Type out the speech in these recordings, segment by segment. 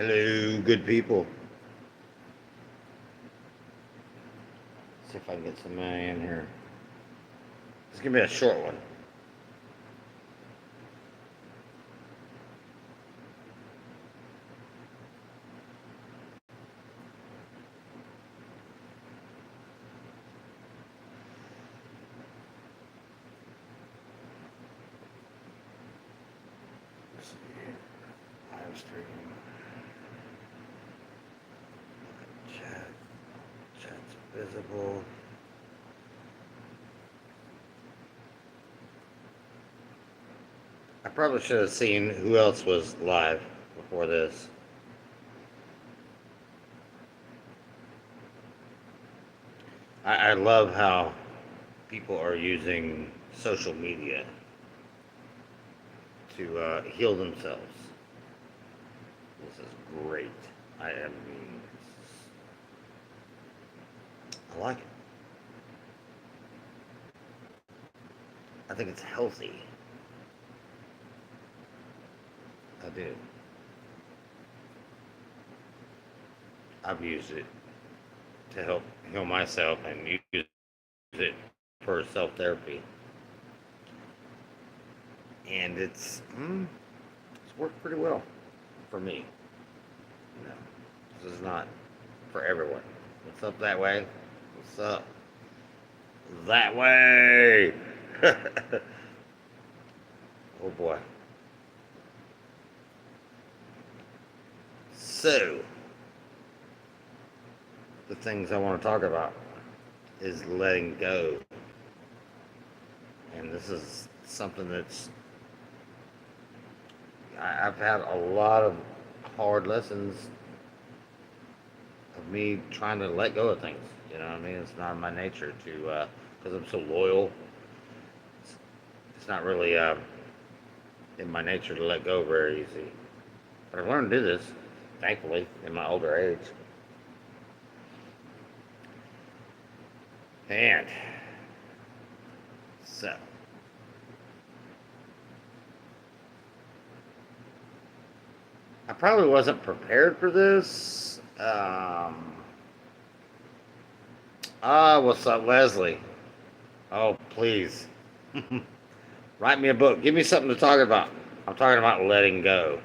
Hello, good people. See if I can get somebody in here. It's gonna be a short one. Let's see. Live stream. Chat. Chat's visible. I probably should have seen who else was live before this. I love how people are using social media to heal themselves. This is great. I mean, I like it. I think it's healthy. I do. I've used it to help heal myself and use it for self therapy, and it's worked pretty well for me. You know, this is not for everyone. What's up that way? What's up that way? Oh boy. So the things I want to talk about is letting go, and this is something I've had a lot of hard lessons of me trying to let go of things. You know what I mean? It's not in my nature to, because I'm so loyal. It's, it's not really in my nature to let go very easy. But I've learned to do this, thankfully, in my older age. And so, I probably wasn't prepared for this. What's up, Leslie? Oh, please. Write me a book. Give me something to talk about. I'm talking about letting go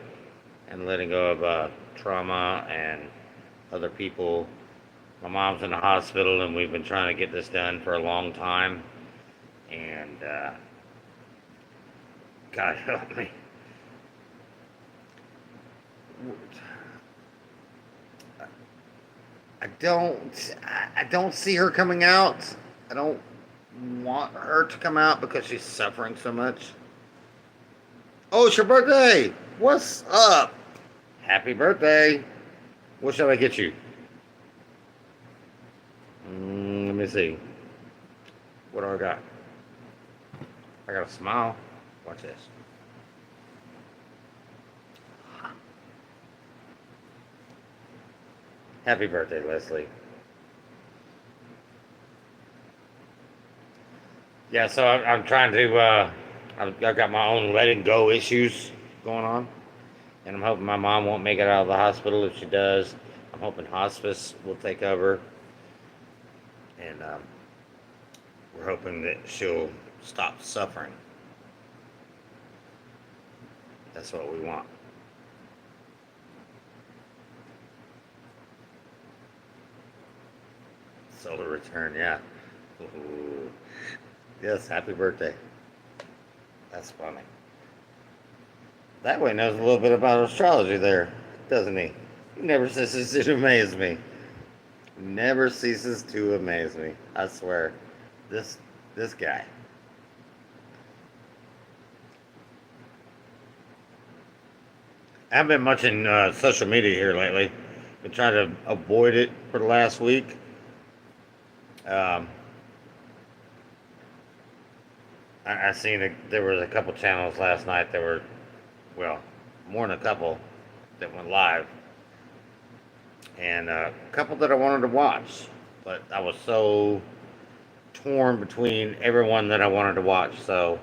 and letting go of trauma and other people. My mom's in the hospital, and we've been trying to get this done for a long time. And God help me. I don't see her coming out. I don't want her to come out because she's suffering so much. Oh, it's your birthday. What's up? Happy birthday. What shall I get you? Let me see. What do I got? I got a smile. Watch this. Happy birthday, Leslie. Yeah, so I'm trying to. I've got my own letting go issues going on, and I'm hoping my mom won't make it out of the hospital. If she does, I'm hoping hospice will take over, and we're hoping that she'll stop suffering. That's what we want. Solar return, yeah. Ooh. Yes, happy birthday. That's funny. That way knows a little bit about astrology there, doesn't he? He never ceases to amaze me. Never ceases to amaze me. I swear. This this guy. I haven't been much in social media here lately. Been trying to avoid it for the last week. Um, I seen there was a couple channels last night that were, well, more than a couple that went live, and a couple that I wanted to watch, but I was so torn between everyone that I wanted to watch, so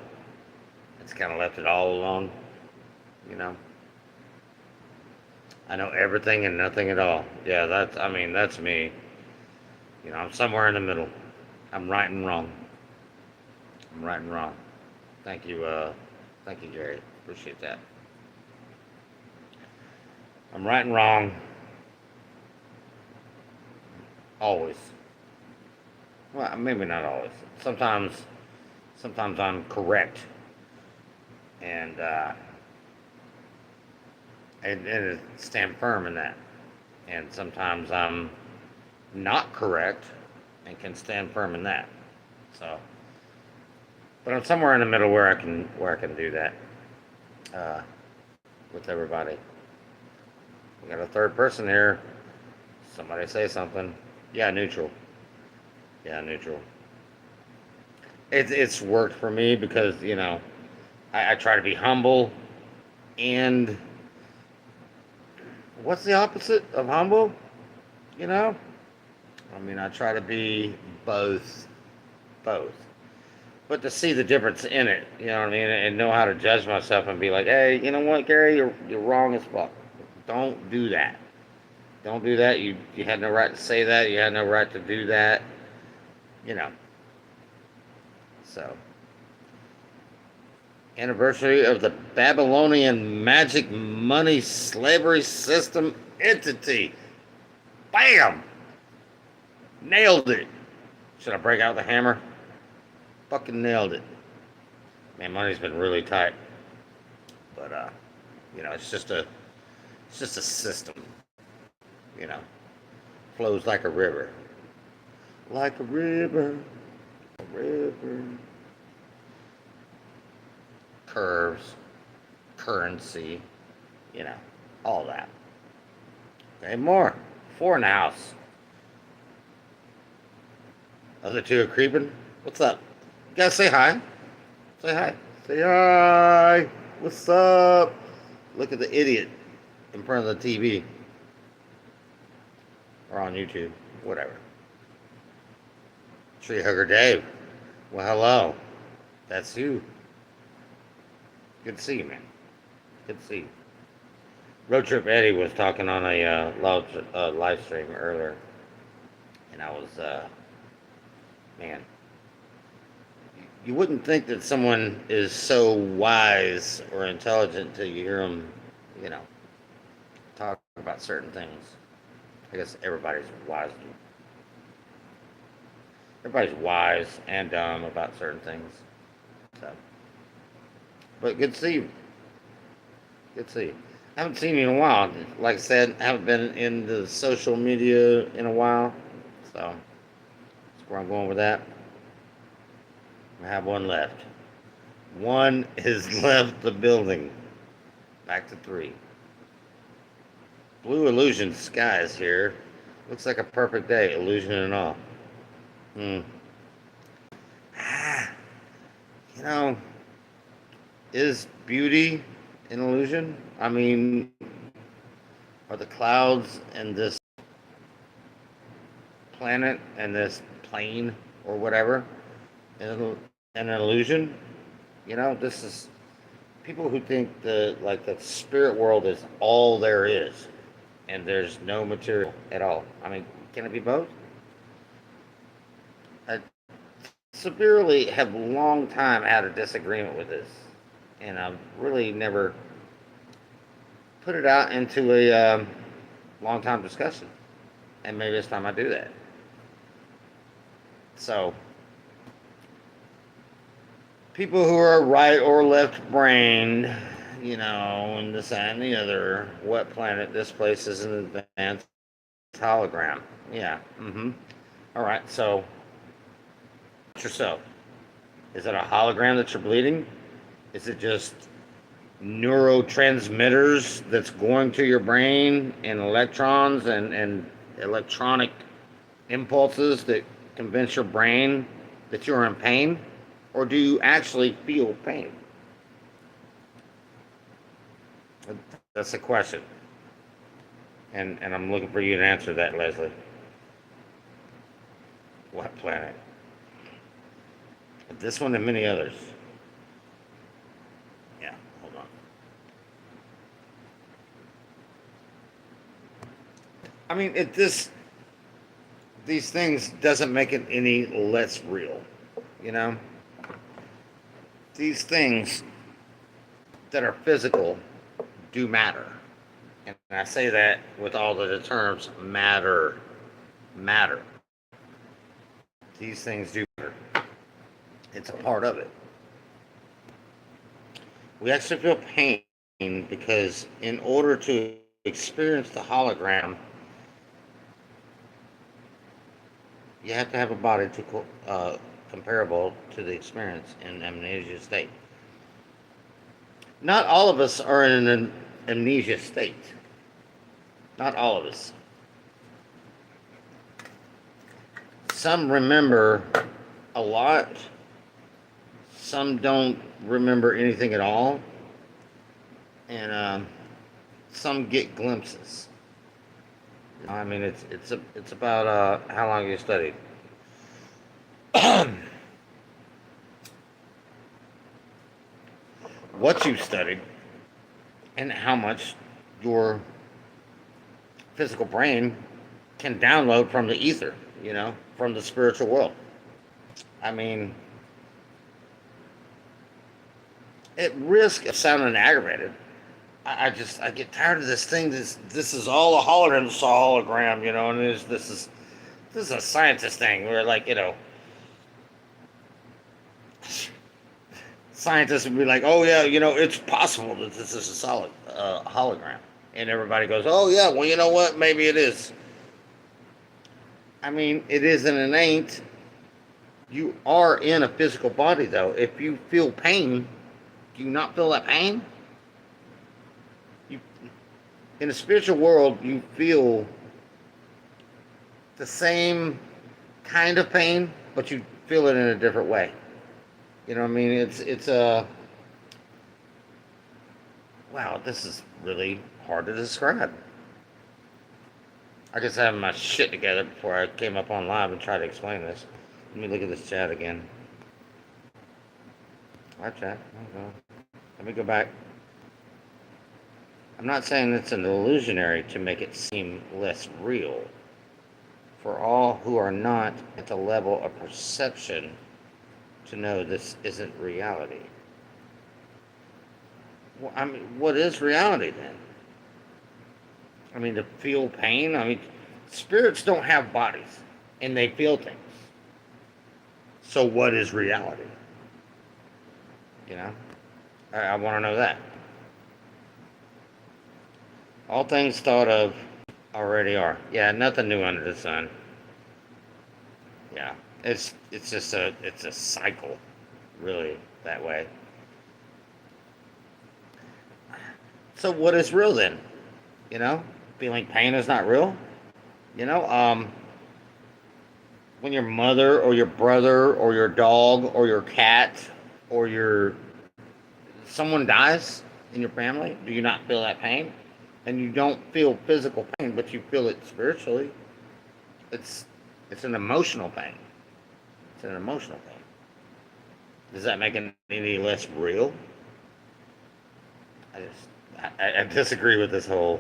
it's kind of left it all alone, you know. I know everything and nothing at all. Yeah, I mean, that's me. I'm somewhere in the middle. I'm right and wrong. I'm right and wrong. Thank you, Gary. Appreciate that. I'm right and wrong always. Well, maybe not always. Sometimes, sometimes I'm correct, and and stand firm in that. And sometimes I'm not correct and can stand firm in that. So, but I'm somewhere in the middle where I can do that uh, with everybody. We got a third person here. Somebody say something. Yeah, neutral. Yeah, neutral. It's worked for me because I try to be humble and what's the opposite of humble? You know, I mean, I try to be both, both, but to see the difference in it, you know what I mean, and know how to judge myself and be like, hey, you know what, Gary, you're wrong as fuck. Don't do that. Don't do that. You had no right to say that. You had no right to do that. You know. So, anniversary of the Babylonian magic money slavery system entity. Bam! Nailed it. Should I break out the hammer? Fucking nailed it. Man, money's been really tight, but it's just a system. You know, flows like a river, a river. Curves, currency, you know, all that. Okay, more. Four in the house. Other two are creeping. What's up? You gotta say hi. Say hi. Say hi. What's up? Look at the idiot in front of the TV or on YouTube, whatever. Tree Hugger Dave. Well, hello. That's you. Good to see you, man. Good to see you. Road Trip Eddie was talking on a live stream earlier, and I was, man, you wouldn't think that someone is so wise or intelligent till you hear them, you know, talk about certain things. I guess everybody's wise and dumb about certain things. So, but good to see you. Good to see you. I haven't seen you in a while. Like I said, I haven't been in the social media in a while. So that's where I'm going with that. I have one left. One has left the building. Back to three. Blue Illusion skies here. Looks like a perfect day, illusion and all. Hmm. Ah, you know, is beauty an illusion? I mean, are the clouds and this planet and this plane or whatever an illusion? This is people who think the spirit world is all there is, and there's no material at all. I mean, can it be both? I severely have long time had a disagreement with this, and I've really never put it out into a long time discussion. And maybe this time I do that. So, people who are right or left brained, and this that, and the other, what planet this place is an advanced hologram. Yeah. Mm-hmm. All right. So, yourself. Is it a hologram that you're bleeding? Is it just neurotransmitters that's going to your brain and electrons and electronic impulses that convince your brain that you're in pain? Or do you actually feel pain? That's the question. And I'm looking for you to answer that, Leslie. What planet? This one and many others. Yeah, hold on. I mean, these things doesn't make it any less real. You know, these things that are physical do matter, and I say that with all of the terms matter, matter. These things do matter. It's a part of it. We actually feel pain because in order to experience the hologram, you have to have a body comparable to the experience in amnesia state. Not all of us are in an amnesia state. Not all of us. Some remember a lot. Some don't remember anything at all. And some get glimpses. I mean, it's about how long you studied. What you studied and how much your physical brain can download from the ether, from the spiritual world. I mean, at risk of sounding aggravated, I get tired of this thing. This is all a hologram. It's a hologram, and this is a scientist thing where, like, scientists would be like, oh yeah, it's possible that this is a solid hologram, and everybody goes, oh yeah, well, you know what, maybe it is. I mean, it isn't and ain't. You are in a physical body, though. If you feel pain, do you not feel that pain? You, in the spiritual world, you feel the same kind of pain, but you feel it in a different way. You know what I mean? It's a wow. This is really hard to describe. I just having my shit together before I came up on live and tried to explain this. Let me look at this chat again. Hi, chat. Let me go back. I'm not saying it's an illusionary to make it seem less real. For all who are not at the level of perception to know this isn't reality. Well, I mean, what is reality then? I mean, to feel pain? I mean, spirits don't have bodies, and they feel things. So what is reality? I want to know that. All things thought of already are. Yeah, nothing new under the sun. Yeah, it's just a cycle, really, that way. So what is real then? Feeling pain is not real. You know, um, when your mother or your brother or your dog or your cat or your someone dies in your family, do you not feel that pain? And you don't feel physical pain, but you feel it spiritually. It's it's an emotional pain. It's an emotional pain. Does that make it any less real? I just I disagree with this whole.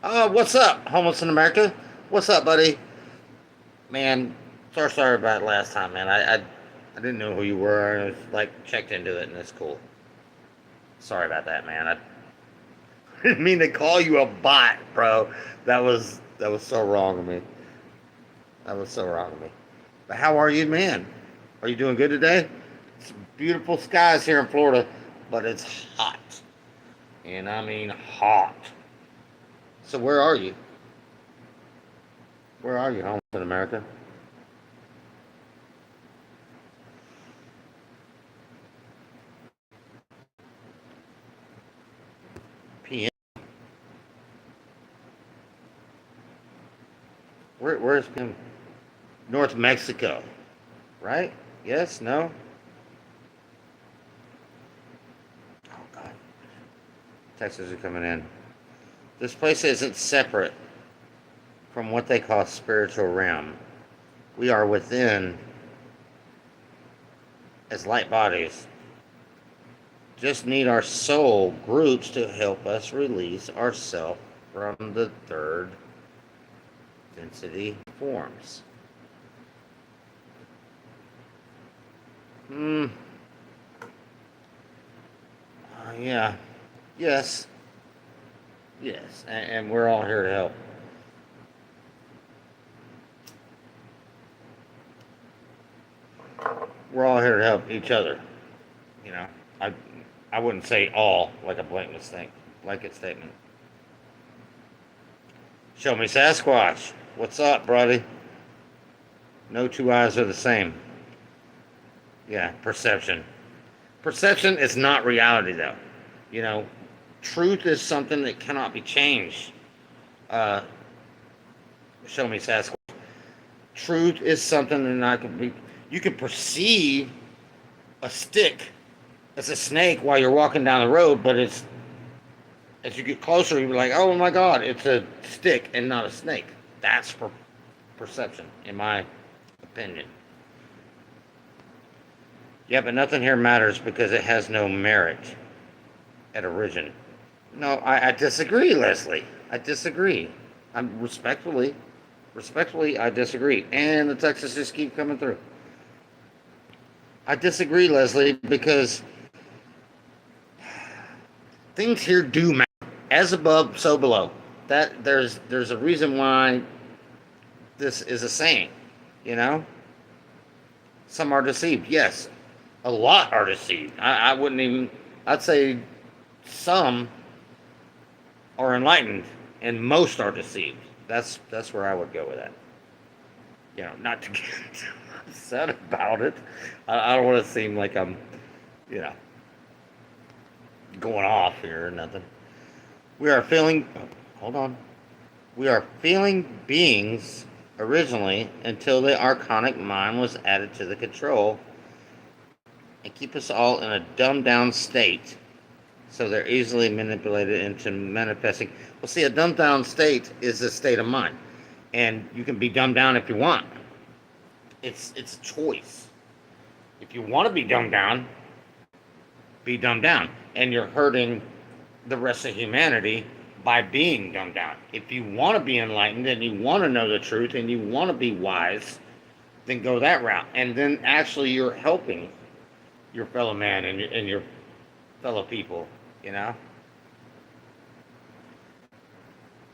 What's up, homeless in America? What's up, buddy? Man, sorry about it last time, man. I didn't know who you were. I was like checked into it, and it's cool. Sorry about that, man. I didn't mean to call you a bot, bro. That was so wrong of me. That was so wrong of me. But how are you, man? Are you doing good today? It's beautiful skies here in Florida, but it's hot, and I mean hot. So where are you? Where are you, homeless in America? PM. Where's PM? North Mexico, right? Yes? No? Oh God. Texas are coming in. This place isn't separate from what they call spiritual realm. We are within as light bodies. Just need our soul groups to help us release ourself from the third density forms. Yeah. Yes. Yes. And we're all here to help. We're all here to help each other. You know, I I wouldn't say all like a blanket statement. Show me Sasquatch. What's up, buddy? No two eyes are the same. Yeah, perception. Perception is not reality, though. You know, truth is something that cannot be changed. Uh, show me Sasquatch. Truth is something that not can be. You can perceive a stick as a snake while you're walking down the road, but it's as you get closer, you're like, oh my god, it's a stick and not a snake. That's perception, in my opinion. Yeah, but nothing here matters because it has no merit at origin. No, I disagree, Leslie. I disagree. I'm respectfully, I disagree. And the Texas just keep coming through. I disagree, Leslie, because things here do matter. As above, so below. That there's a reason why this is a saying. You know, some are deceived. Yes, a lot are deceived. I wouldn't even. I'd say some are enlightened, and most are deceived. That's where I would go with that. You know, not to get upset about it. I don't want to seem like I'm, you know, going off here or nothing. We are feeling. Hold on. We are feeling beings originally until the archonic mind was added to the control and keep us all in a dumbed down state so they're easily manipulated into manifesting. Well, see, a dumbed down state is a state of mind, and you can be dumbed down if you want. It's a choice. If you want to be dumbed down, and you're hurting the rest of humanity by being dumbed down. If you want to be enlightened and you want to know the truth and you want to be wise, then go that route, and then actually you're helping your fellow man and your fellow people. You know,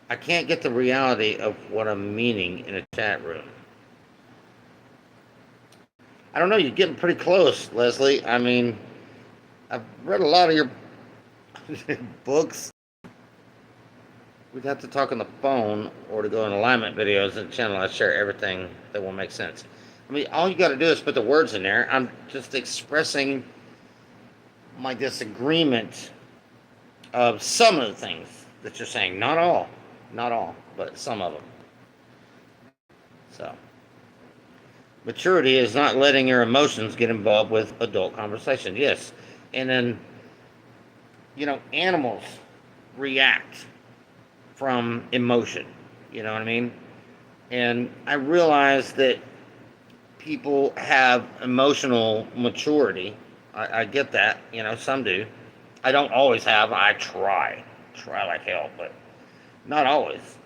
I can't get the reality of what I'm meaning in a chat room. I don't know. You're getting pretty close, Leslie. I mean, I've read a lot of your books. We'd have to talk on the phone or to go in alignment videos and channel. I share everything that will make sense. I mean, all you got to do is put the words in there. I'm just expressing my disagreement of some of the things that you're saying. Not all, but some of them. So, maturity is not letting your emotions get involved with adult conversation. Yes, and then animals react from emotion. You know what I mean? And I realize that people have emotional maturity. I get that. Some do. I don't always have. I try like hell, but not always.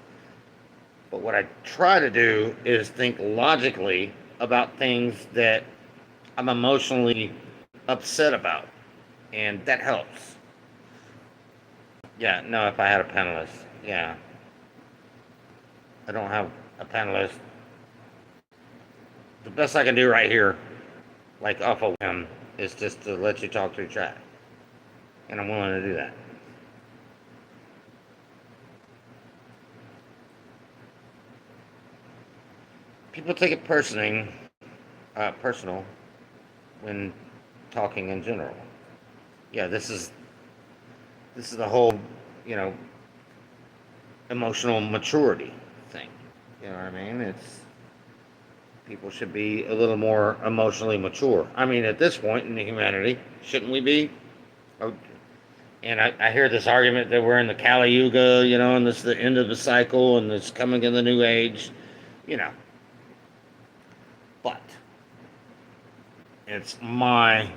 But what I try to do is think logically about things that I'm emotionally upset about, and that helps. Yeah, no, if I had a panelist, yeah. I don't have a panelist. The best I can do right here, like off of him, is just to let you talk through chat. And I'm willing to do that. People take it personal when talking in general. Yeah, this is the whole, you know, emotional maturity thing. You know what I mean? It's people should be a little more emotionally mature. I mean, at this point in humanity, shouldn't we be? Oh, and I hear this argument that we're in the Kali Yuga, and this is the end of the cycle, and it's coming in the new age, you know. But it's my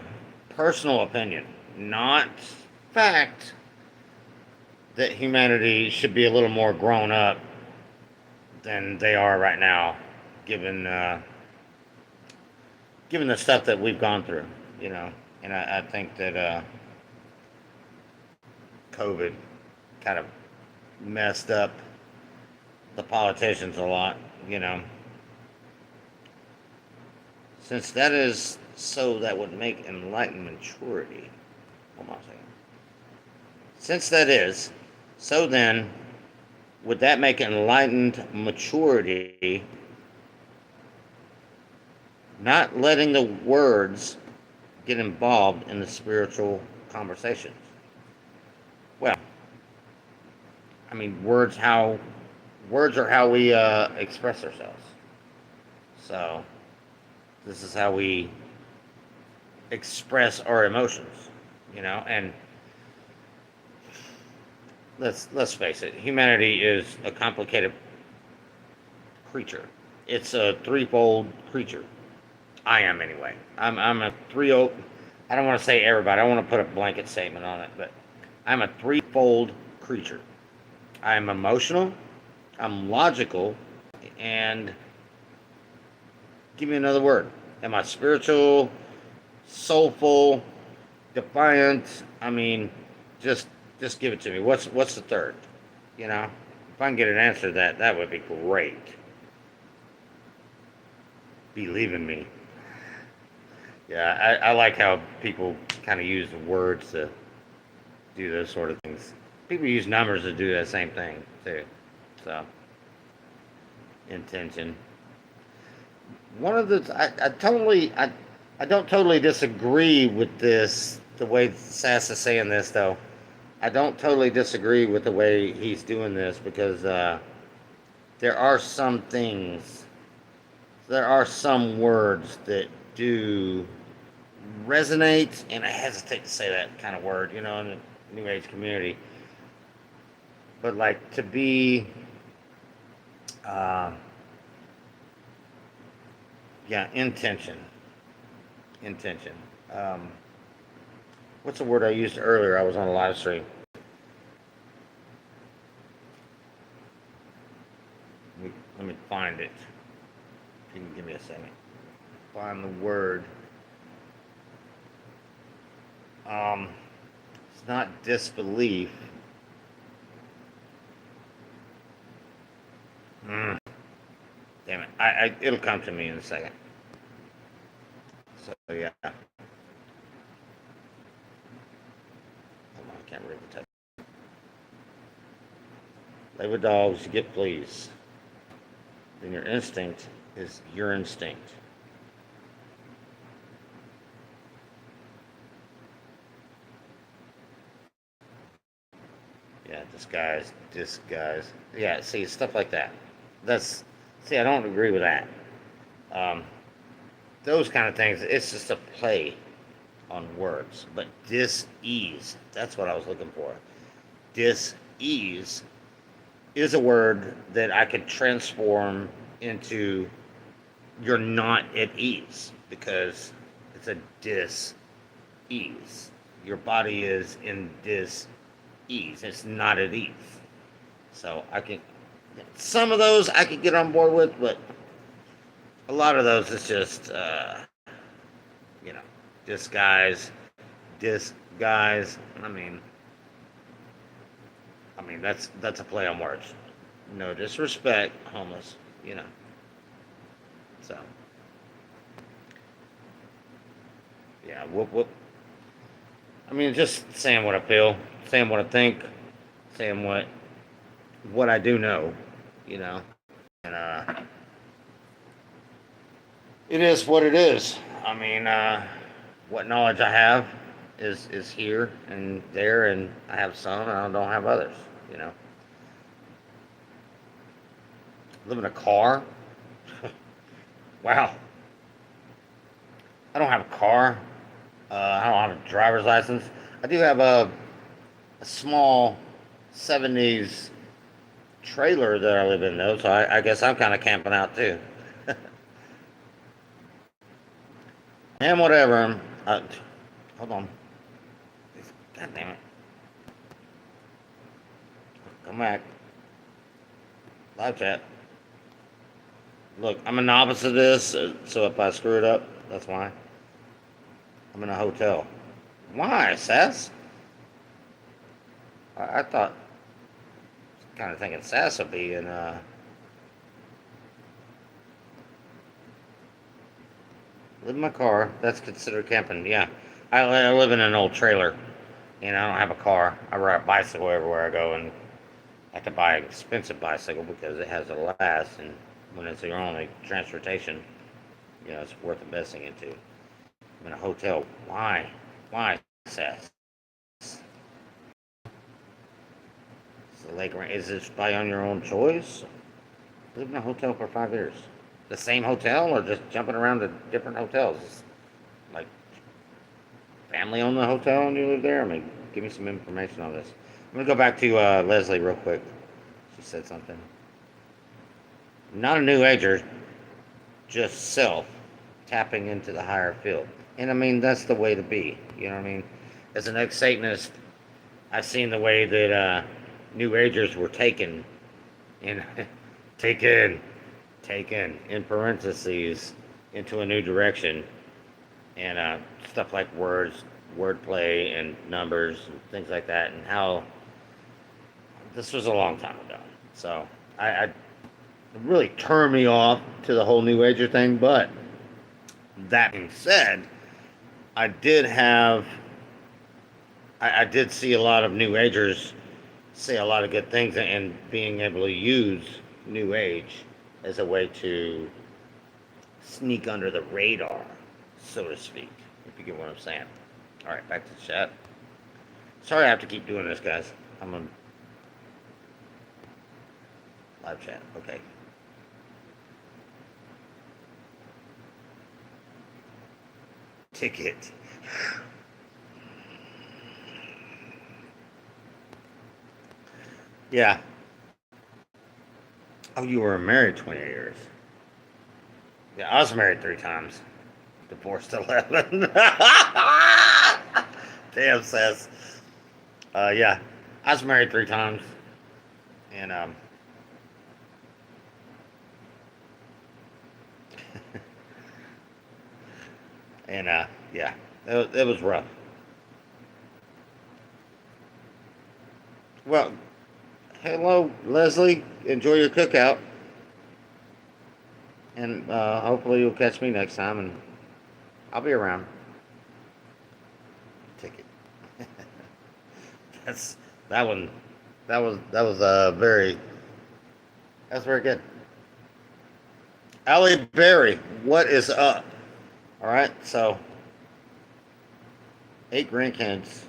personal opinion, not fact, that humanity should be a little more grown up than they are right now, given given the stuff that we've gone through, you know. And I think that COVID kind of messed up the politicians a lot, you know. Since that is so, that would make enlightened maturity. Hold on a second. Since that is so, then would that make enlightened maturity not letting the words get involved in the spiritual conversations? Well, I mean, words are how we express ourselves. So this is how we express our emotions, you know. And let's face it, humanity is a complicated creature. It's a threefold creature. I am anyway. I'm a three. I don't want to say everybody. I don't want to put a blanket statement on it, but I'm a threefold creature. I'm emotional. I'm logical, and give me another word. Am I spiritual, soulful, defiant? I mean, just give it to me. What's the third? You know, if I can get an answer to that, that would be great. Believe in me. Yeah, I like how people kind of use the words to do those sort of things. People use numbers to do that same thing too. So, intention. One of the I don't totally disagree with this. The way Sass is saying this, though, I don't totally disagree with the way he's doing this because there are some things, there are some words that do resonate, and I hesitate to say that kind of word, you know, in the New Age community. But like to be, uh, yeah, intention. Um, what's the word I used earlier? I was on a live stream. Let me find it. If you can give me a second. Find the word. It's not disbelief. Mm, damn it. It'll come to me in a second. So yeah. Hold on, I can't read the text. Play with dogs, you get fleas. Then your instinct is your instinct. Yeah, disguise. Yeah, see, stuff like that. See, I don't agree with that. Um, those kind of things, it's just a play on words. But dis-ease, that's what I was looking for. Dis-ease is a word that I could transform into you're not at ease because it's a dis-ease. Your body is in dis-ease. It's not at ease. So I can, some of those I could get on board with, but a lot of those is just, you know, disguise, disguise. I mean that's a play on words. No disrespect, homeless. You know. So yeah, whoop whoop. I mean, just saying what I feel, saying what I think, saying what I do know. You know, and it is what it is. I mean, what knowledge I have is here and there, and I have some, and I don't have others. You know, live in a car. Wow, I don't have a car. I don't have a driver's license. I do have a small '70s trailer that I live in, though, so I guess I'm kind of camping out too. And whatever. Hold on. God damn it. Come back. Live chat. Look, I'm a novice of this, so if I screw it up, that's why. I'm in a hotel. Why, Sass? I thought, kind of thinking Sass would be in, live in my car. That's considered camping. Yeah. I live in an old trailer, and I don't have a car. I ride a bicycle everywhere I go, and I have to buy an expensive bicycle because it has to last, and when it's your only transportation, it's worth investing into. I'm in a hotel. Why? Why, Sass? The lake ranch. Is this by on your own choice? Live in a hotel for 5 years. The same hotel, or just jumping around to different hotels? Like family own the hotel and you live there? I mean, give me some information on this. I'm gonna go back to Leslie real quick. She said something. Not a new ager, just self tapping into the higher field. And I mean, that's the way to be. You know what I mean? As an ex Satanist, I've seen the way that New Agers were taken in, taken, in parentheses, into a new direction. And stuff like wordplay, and numbers, and things like that, and how this was a long time ago. So I it really turned me off to the whole New Ager thing. But that being said, I did have, I did see a lot of New Agers say a lot of good things, and being able to use New Age as a way to sneak under the radar, so to speak, if you get what I'm saying. All right, back to the chat. Sorry I have to keep doing this, guys. I'm on live chat. Okay. Ticket. Yeah. Oh, you were married 28 years. Yeah, I was married 3 times. Divorced 11. Damn, says. Yeah. I was married 3 times. And, yeah. It was rough. Well, hello, Leslie. Enjoy your cookout. And hopefully you'll catch me next time, and I'll be around. Ticket. That's that one. That was very. That's very good. Allie Berry, what is up? All right, so 8 grandkids,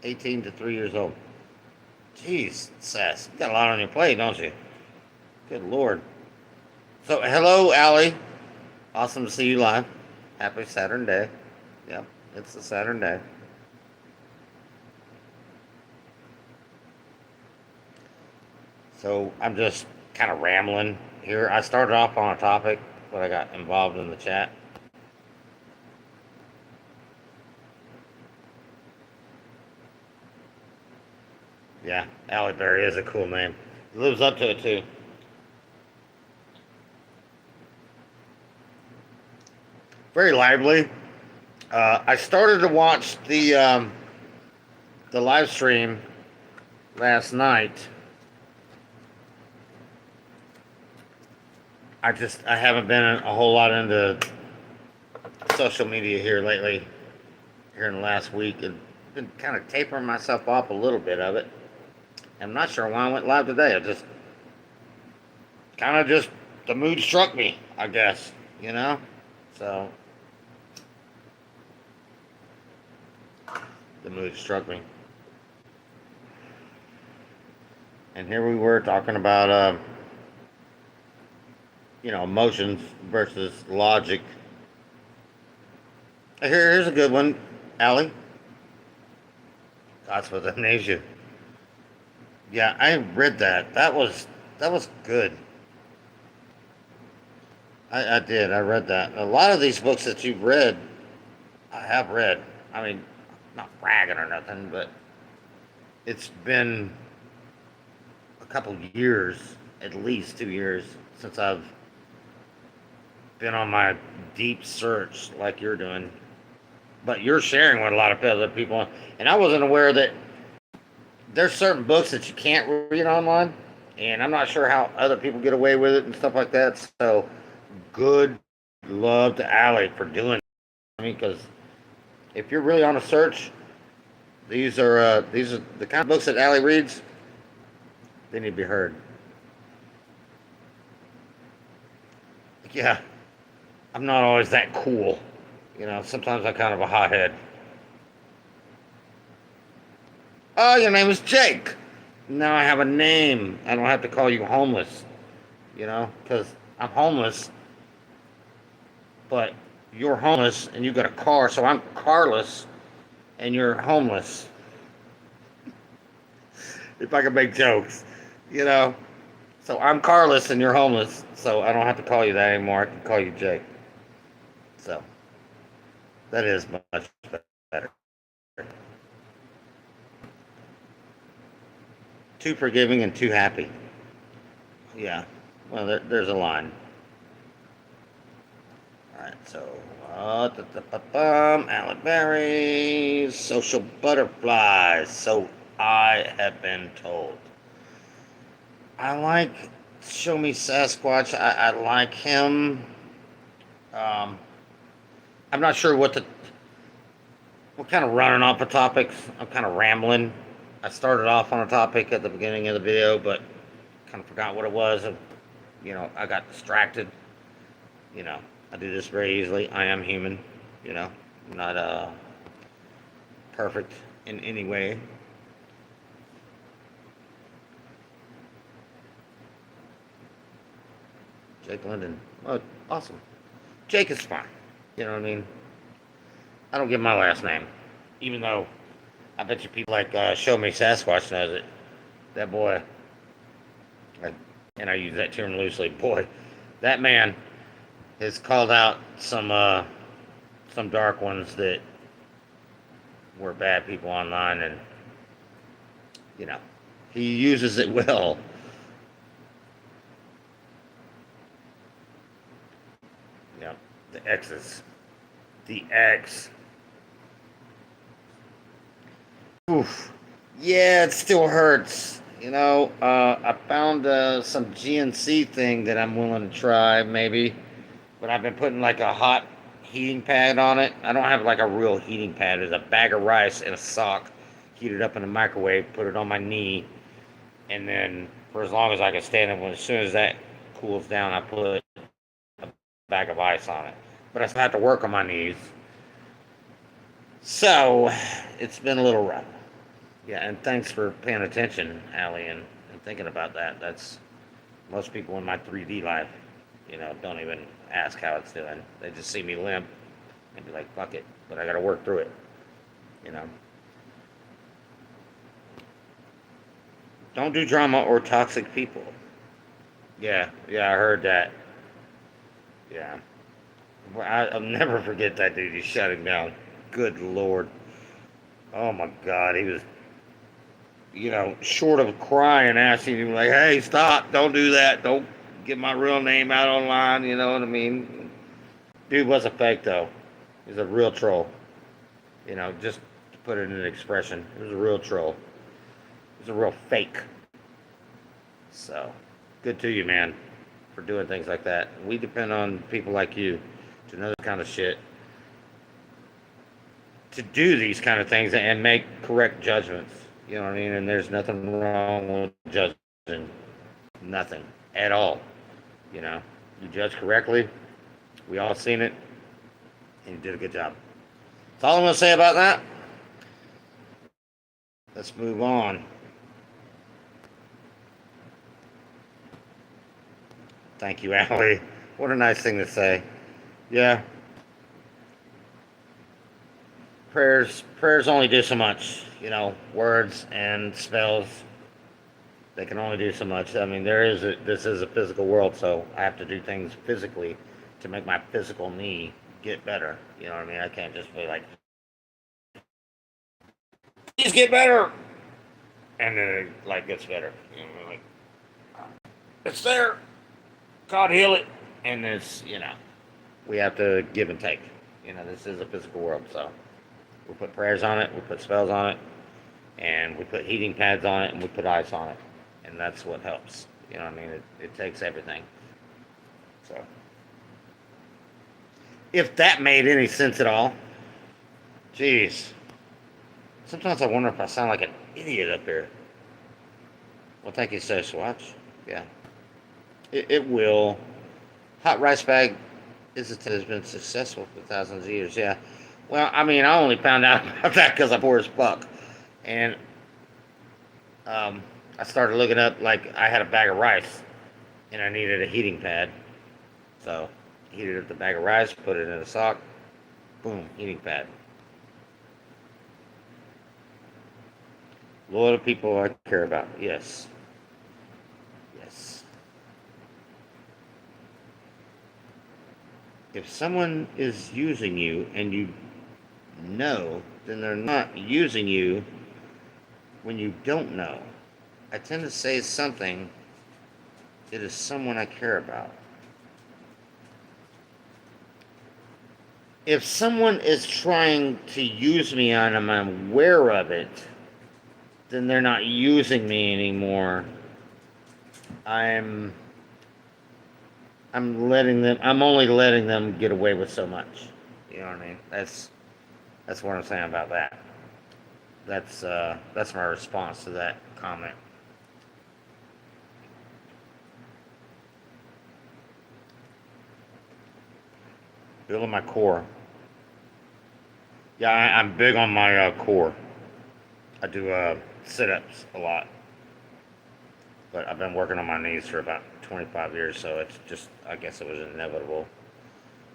18 to 3 years old. Jeez, Sass, you got a lot on your plate, don't you? Good Lord. So, hello, Allie. Awesome to see you live. Happy Saturn day. Yep, it's a Saturn day. So, I'm just kind of rambling here. I started off on a topic, but I got involved in the chat. Yeah, Allie Berry is a cool name. He lives up to it, too. Very lively. I started to watch the live stream last night. I haven't been a whole lot into social media here lately, here in the last week, and been kind of tapering myself off a little bit of it. I'm not sure why I went live today. I just kind of just the mood struck me, I guess, you know. So the mood struck me, and here we were talking about emotions versus logic. Here's a good one, Allie. Thoughts with amnesia. Yeah, I read that. That was good. I did. I read that. A lot of these books that you've read, I have read. I mean, not bragging or nothing, but it's been a couple years, at least 2 years, since I've been on my deep search like you're doing. But you're sharing with a lot of other people, and I wasn't aware that there's certain books that you can't read online, and I'm not sure how other people get away with it and stuff like that. So, good love to Allie for doing it. I mean, because if you're really on a search, these are the kind of books that Allie reads. They need to be heard. Yeah, I'm not always that cool. Sometimes I'm kind of a hothead. Oh, your name is Jake. Now I have a name. I don't have to call you homeless, because I'm homeless, but you're homeless and you got a car, so I'm carless and you're homeless. If I can make jokes, you know. So I'm carless and you're homeless, so I don't have to call you that anymore. I can call you Jake. So that is much better. Too forgiving and too happy. Yeah. Well, there's a line. All right. So, Alec berries, social butterflies. So I have been told. I like Show Me Sasquatch. I like him. Um, I'm not sure we're kind of running off the topics. I'm kind of rambling. I started off on a topic at the beginning of the video, but kind of forgot what it was. And, I got distracted. You know, I do this very easily. I am human. You know, not perfect in any way. Jake London. Oh, awesome. Jake is fine. You know what I mean? I don't give my last name, even though I bet you people like Show Me Sasquatch knows it. That boy, and I use that term loosely. Boy, that man has called out some dark ones that were bad people online, and you know he uses it well. You know, the X's, the X. Oof. Yeah, it still hurts. I found some GNC thing that I'm willing to try, maybe. But I've been putting like a hot heating pad on it. I don't have like a real heating pad. There's a bag of rice and a sock, heated up in the microwave, put it on my knee, and then for as long as I can stand it, as soon as that cools down, I put a bag of ice on it. But I still have to work on my knees. So it's been a little rough. Yeah, and thanks for paying attention, Allie, and thinking about that. That's most people in my 3D life, don't even ask how it's doing. They just see me limp and be like, fuck it. But I got to work through it, you know. Don't do drama or toxic people. Yeah, I heard that. Yeah. Well, I'll never forget that dude. He shut him down. Good Lord. Oh my God. He was, short of crying, asking him, like, hey, stop. Don't do that. Don't get my real name out online. You know what I mean? Dude was a fake, though. He's a real troll. Just to put it in an expression, he was a real troll. He was a real fake. So, good to you, man, for doing things like that. We depend on people like you to know this kind of shit, to do these kind of things and make correct judgments. You know what I mean? And there's nothing wrong with judging. Nothing at all. You judge correctly. We all seen it, and you did a good job. That's all I'm going to say about that. Let's move on. Thank you, Allie. What a nice thing to say. Yeah. Prayers only do so much. Words and spells, they can only do so much. I mean, this is a physical world, so I have to do things physically to make my physical knee get better. You know what I mean? I can't just be like, please get better, and then it like gets better. It's there. God heal it. And it's, we have to give and take. This is a physical world, so we put prayers on it, we put spells on it, and we put heating pads on it, and we put ice on it, and that's what helps. You know what I mean? It takes everything. So, if that made any sense at all, jeez. Sometimes I wonder if I sound like an idiot up here. Well, thank you, Social Watch. Yeah, it will. Hot rice bag has been successful for thousands of years. Yeah. Well, I mean, I only found out about that because I'm poor as fuck, and I started looking up like I had a bag of rice, and I needed a heating pad. So, heated up the bag of rice, put it in a sock, boom, heating pad. Loyal people I care about. Yes. Yes. If someone is using you and you know, then they're not using you when you don't know. I tend to say something, it is someone I care about. If someone is trying to use me and I'm aware of it, then they're not using me anymore. I'm I'm only letting them get away with so much. You know what I mean? That's what I'm saying about that. That's my response to that comment. Building my core. Yeah, I'm big on my core. I do sit-ups a lot, but I've been working on my knees for about 25 years, so it's just, I guess it was inevitable.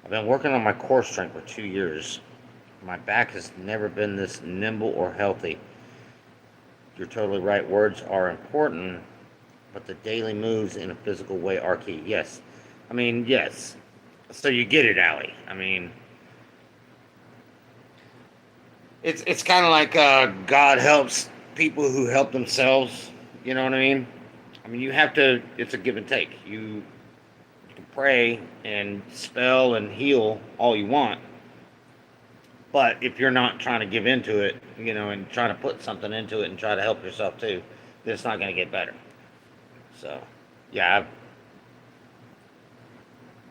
I've been working on my core strength for 2 years. My back has never been this nimble or healthy. You're totally right. Words are important, but the daily moves in a physical way are key. Yes. I mean, yes. So you get it, Allie. I mean, it's kind of like God helps people who help themselves. You know what I mean? I mean, you have to. It's a give and take. You can pray and spell and heal all you want, but if you're not trying to give into it, and trying to put something into it and try to help yourself too, then it's not going to get better. So, yeah,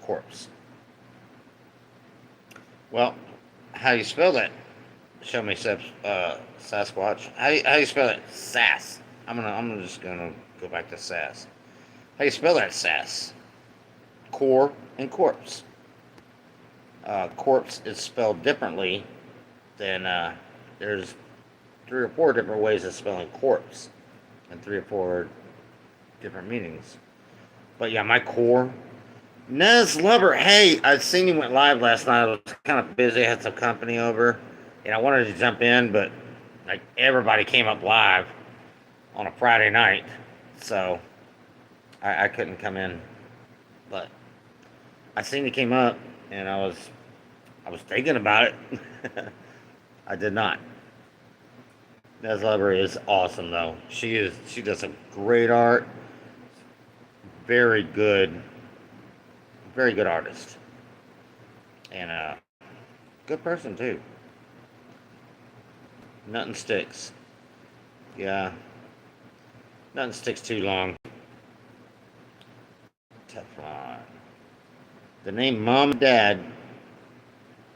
corpse. Well, how do you spell that? Show me Sasquatch. How you spell it? Sass. I'm just gonna go back to sass. How you spell that? Sass. Core and corpse. Corpse is spelled differently than there's 3 or 4 different ways of spelling corpse, and 3 or 4 different meanings. But yeah, my core. Nez Lubber, hey, I seen you went live last night. I was kind of busy, I had some company over, and I wanted to jump in, but like everybody came up live on a Friday night, so I couldn't come in. But I seen you came up, and I was thinking about it. I did not. Nez Lubber is awesome though. She does some great art. Very good, very good artist, and good person too. Nothing sticks. Yeah, nothing sticks too long. Teflon. The name Mom and Dad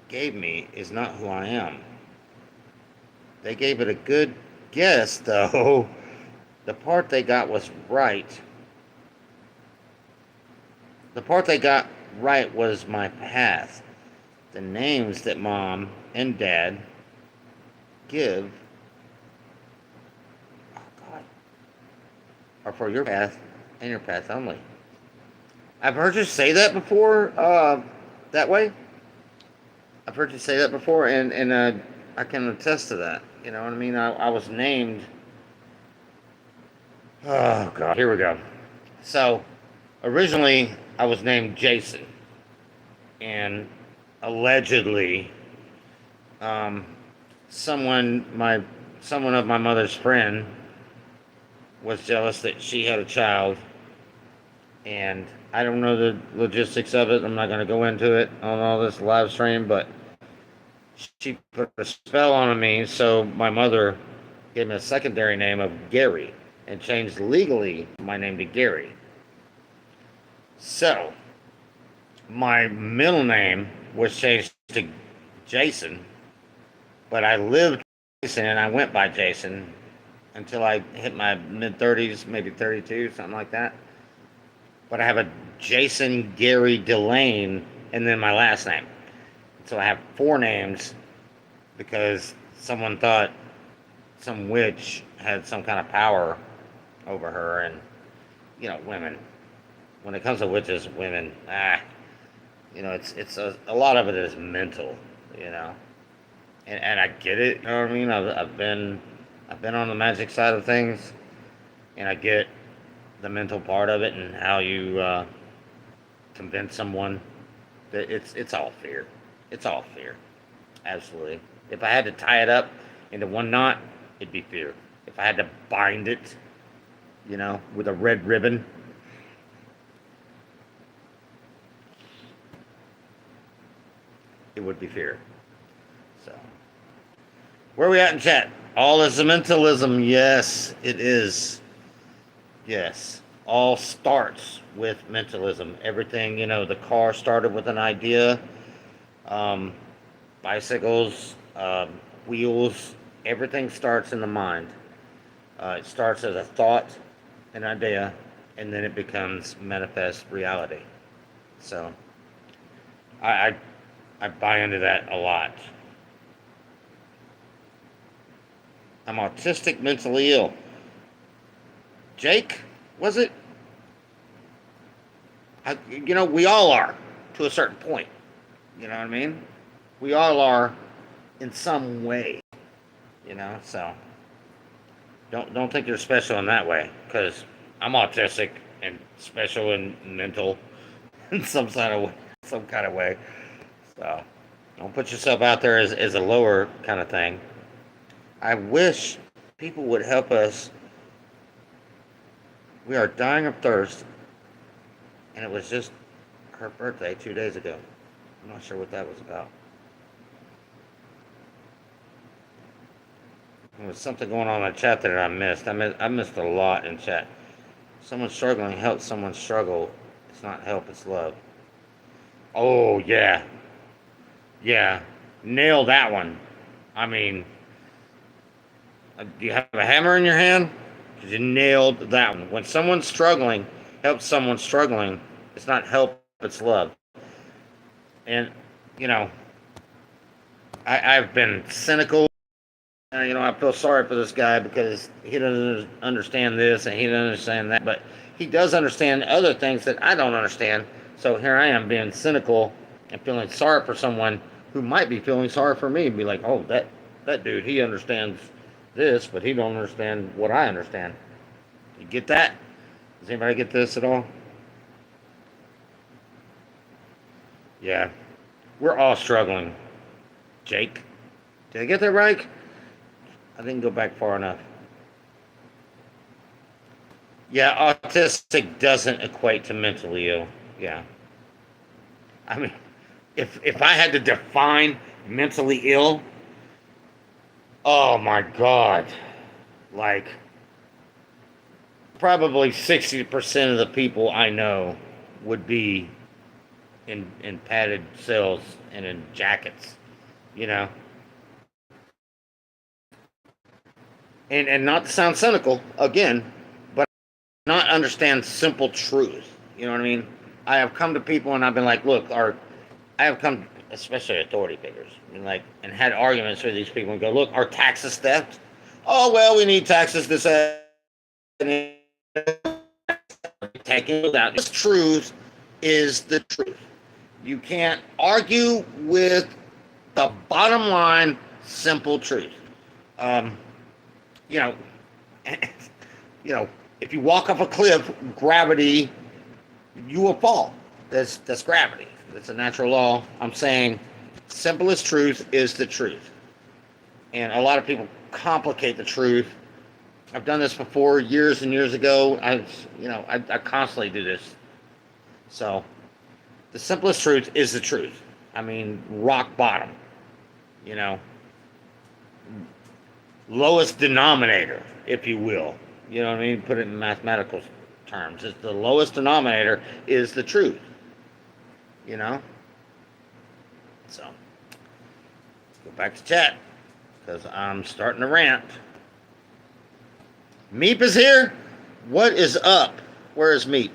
gave me is not who I am. They gave it a good guess, though. The part they got was right. The part they got right was my path. The names that Mom and Dad give, oh God, are for your path and your path only. I've heard you say that before, that way. I've heard you say that before, and I can attest to that. You know what I mean? I was named. Oh God, here we go. So, originally I was named Jason, and allegedly, um, someone of my mother's friend was jealous that she had a child And I don't know the logistics of it. I'm not going to go into it on all this live stream, but she put a spell on me, so my mother gave me a secondary name of Gary and changed legally my name to Gary. So my middle name was changed to Jason, but I lived Jason and I went by Jason until I hit my mid 30s, maybe 32, something like that. But I have a Jason Gary Delane and then my last name. So I have four names because someone thought some witch had some kind of power over her. And, women. When it comes to witches, women, it's a lot of it is mental, you know. And I get it, you know what I mean? I've been on the magic side of things, and I get the mental part of it and how you convince someone that it's all fear. It's all fear. Absolutely. If I had to tie it up into one knot, it'd be fear. If I had to bind it, with a red ribbon, it would be fear. So, where are we at in chat? All is mentalism. Yes, it is. Yes. All starts with mentalism. Everything, the car started with an idea. Um, Bicycles, wheels, everything starts in the mind. It starts as a thought, an idea, and then it becomes manifest reality. So I, I, I buy into that a lot. I'm autistic, mentally ill. Jake, was it? We all are to a certain point. You know what I mean? We all are in some way. So don't think you're special in that way, because I'm autistic and special and mental in some kind of way. So don't put yourself out there as a lower kind of thing. I wish people would help us. We are dying of thirst, and it was just her birthday 2 days ago. I'm not sure what that was about. There was something going on in the chat that I missed. I missed a lot in chat. Someone struggling, help someone struggle. It's not help, it's love. Oh, yeah. Yeah. Nail that one. I mean, do you have a hammer in your hand? Because you nailed that one. When someone's struggling, help someone struggling. It's not help, it's love. And, you know, I've been cynical. I feel sorry for this guy because he doesn't understand this and he doesn't understand that. But he does understand other things that I don't understand. So here I am being cynical and feeling sorry for someone who might be feeling sorry for me. Be like, oh, that dude, he understands this, but he don't understand what I understand. You get that? Does anybody get this at all? Yeah. We're all struggling. Jake. Did I get that right? I didn't go back far enough. Yeah, autistic doesn't equate to mentally ill. Yeah. I mean, if I had to define mentally ill, oh my God. Like, probably 60% of the people I know would be in padded cells and in jackets, you know? And not to sound cynical, again, but not understand simple truth. You know what I mean? I have come to people and I've been like, look, I have come, especially authority figures, and had arguments with these people and go, look, our taxes theft? Oh, well, we need taxes to say, taking without this truth is the truth. You can't argue with the bottom line, simple truth. Um, you know, if you walk off a cliff, gravity, you will fall. That's gravity. That's a natural law. I'm saying, simplest truth is the truth, and a lot of people complicate the truth. I've done this before, years and years ago. I constantly do this. So the simplest truth is the truth. I mean, rock bottom, you know, lowest denominator, if you will. You know what I mean? Put it in mathematical terms. It's the lowest denominator is the truth, you know? So, go back to chat because I'm starting to rant. Meep is here. What is up? Where is Meep?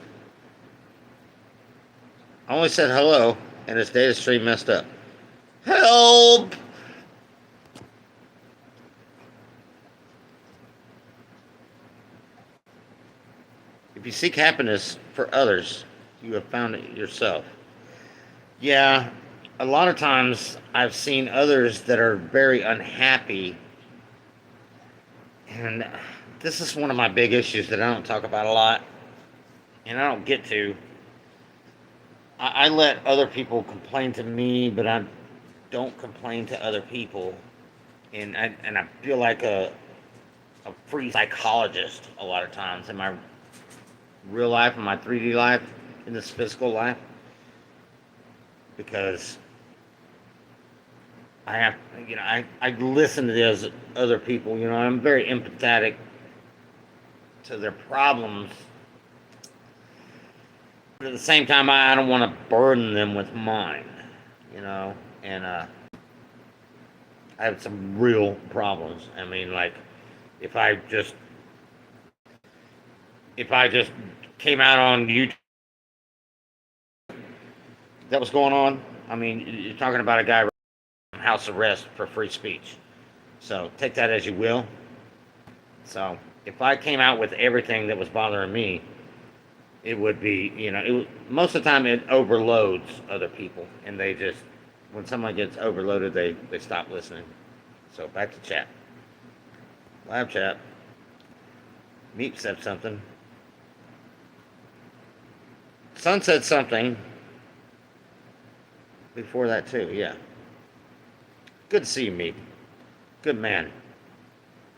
I only said hello and his data stream messed up. Help! If you seek happiness for others, you have found it yourself. Yeah, a lot of times I've seen others that are very unhappy, and this is one of my big issues that I don't talk about a lot, and I don't get to. I let other people complain to me, but I don't complain to other people, and I feel like a free psychologist a lot of times in my real life, in my 3D life, in this physical life, because I have, I listen to those other people, I'm very empathetic to their problems. But at the same time, I don't want to burden them with mine, and I have some real problems. I mean, like, if I just came out on YouTube, that was going on. I mean, you're talking about a guy house arrest for free speech. So take that as you will. So if I came out with everything that was bothering me, it would be, most of the time it overloads other people, and they just, when someone gets overloaded, they stop listening. So back to chat. Live chat. Meep said something. Sun said something before that too, yeah. Good to see you, Meep. Good man.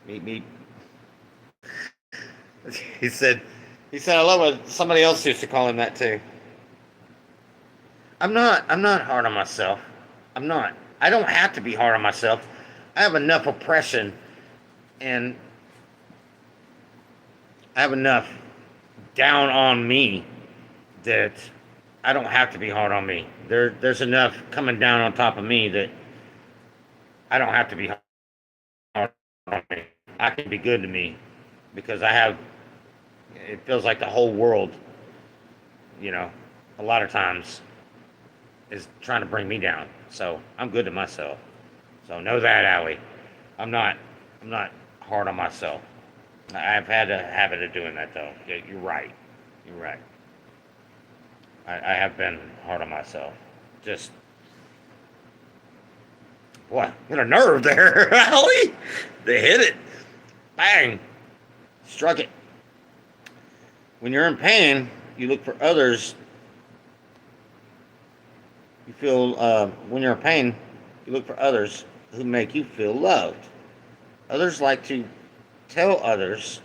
Meep. He said I love it. Somebody else used to call him that too. I'm not hard on myself. I'm not. I don't have to be hard on myself. I have enough oppression, and I have enough down on me that I don't have to be hard on me. There's enough coming down on top of me that I don't have to be hard on me. I can be good to me because it feels like the whole world, a lot of times is trying to bring me down. So I'm good to myself. So know that, Allie. I'm not hard on myself. I've had a habit of doing that though. You're right. I have been hard on myself. Just, what a nerve there, Allie. They hit it. Bang. Struck it. When you're in pain, you look for others. When you're in pain, you look for others who make you feel loved. Others like to tell others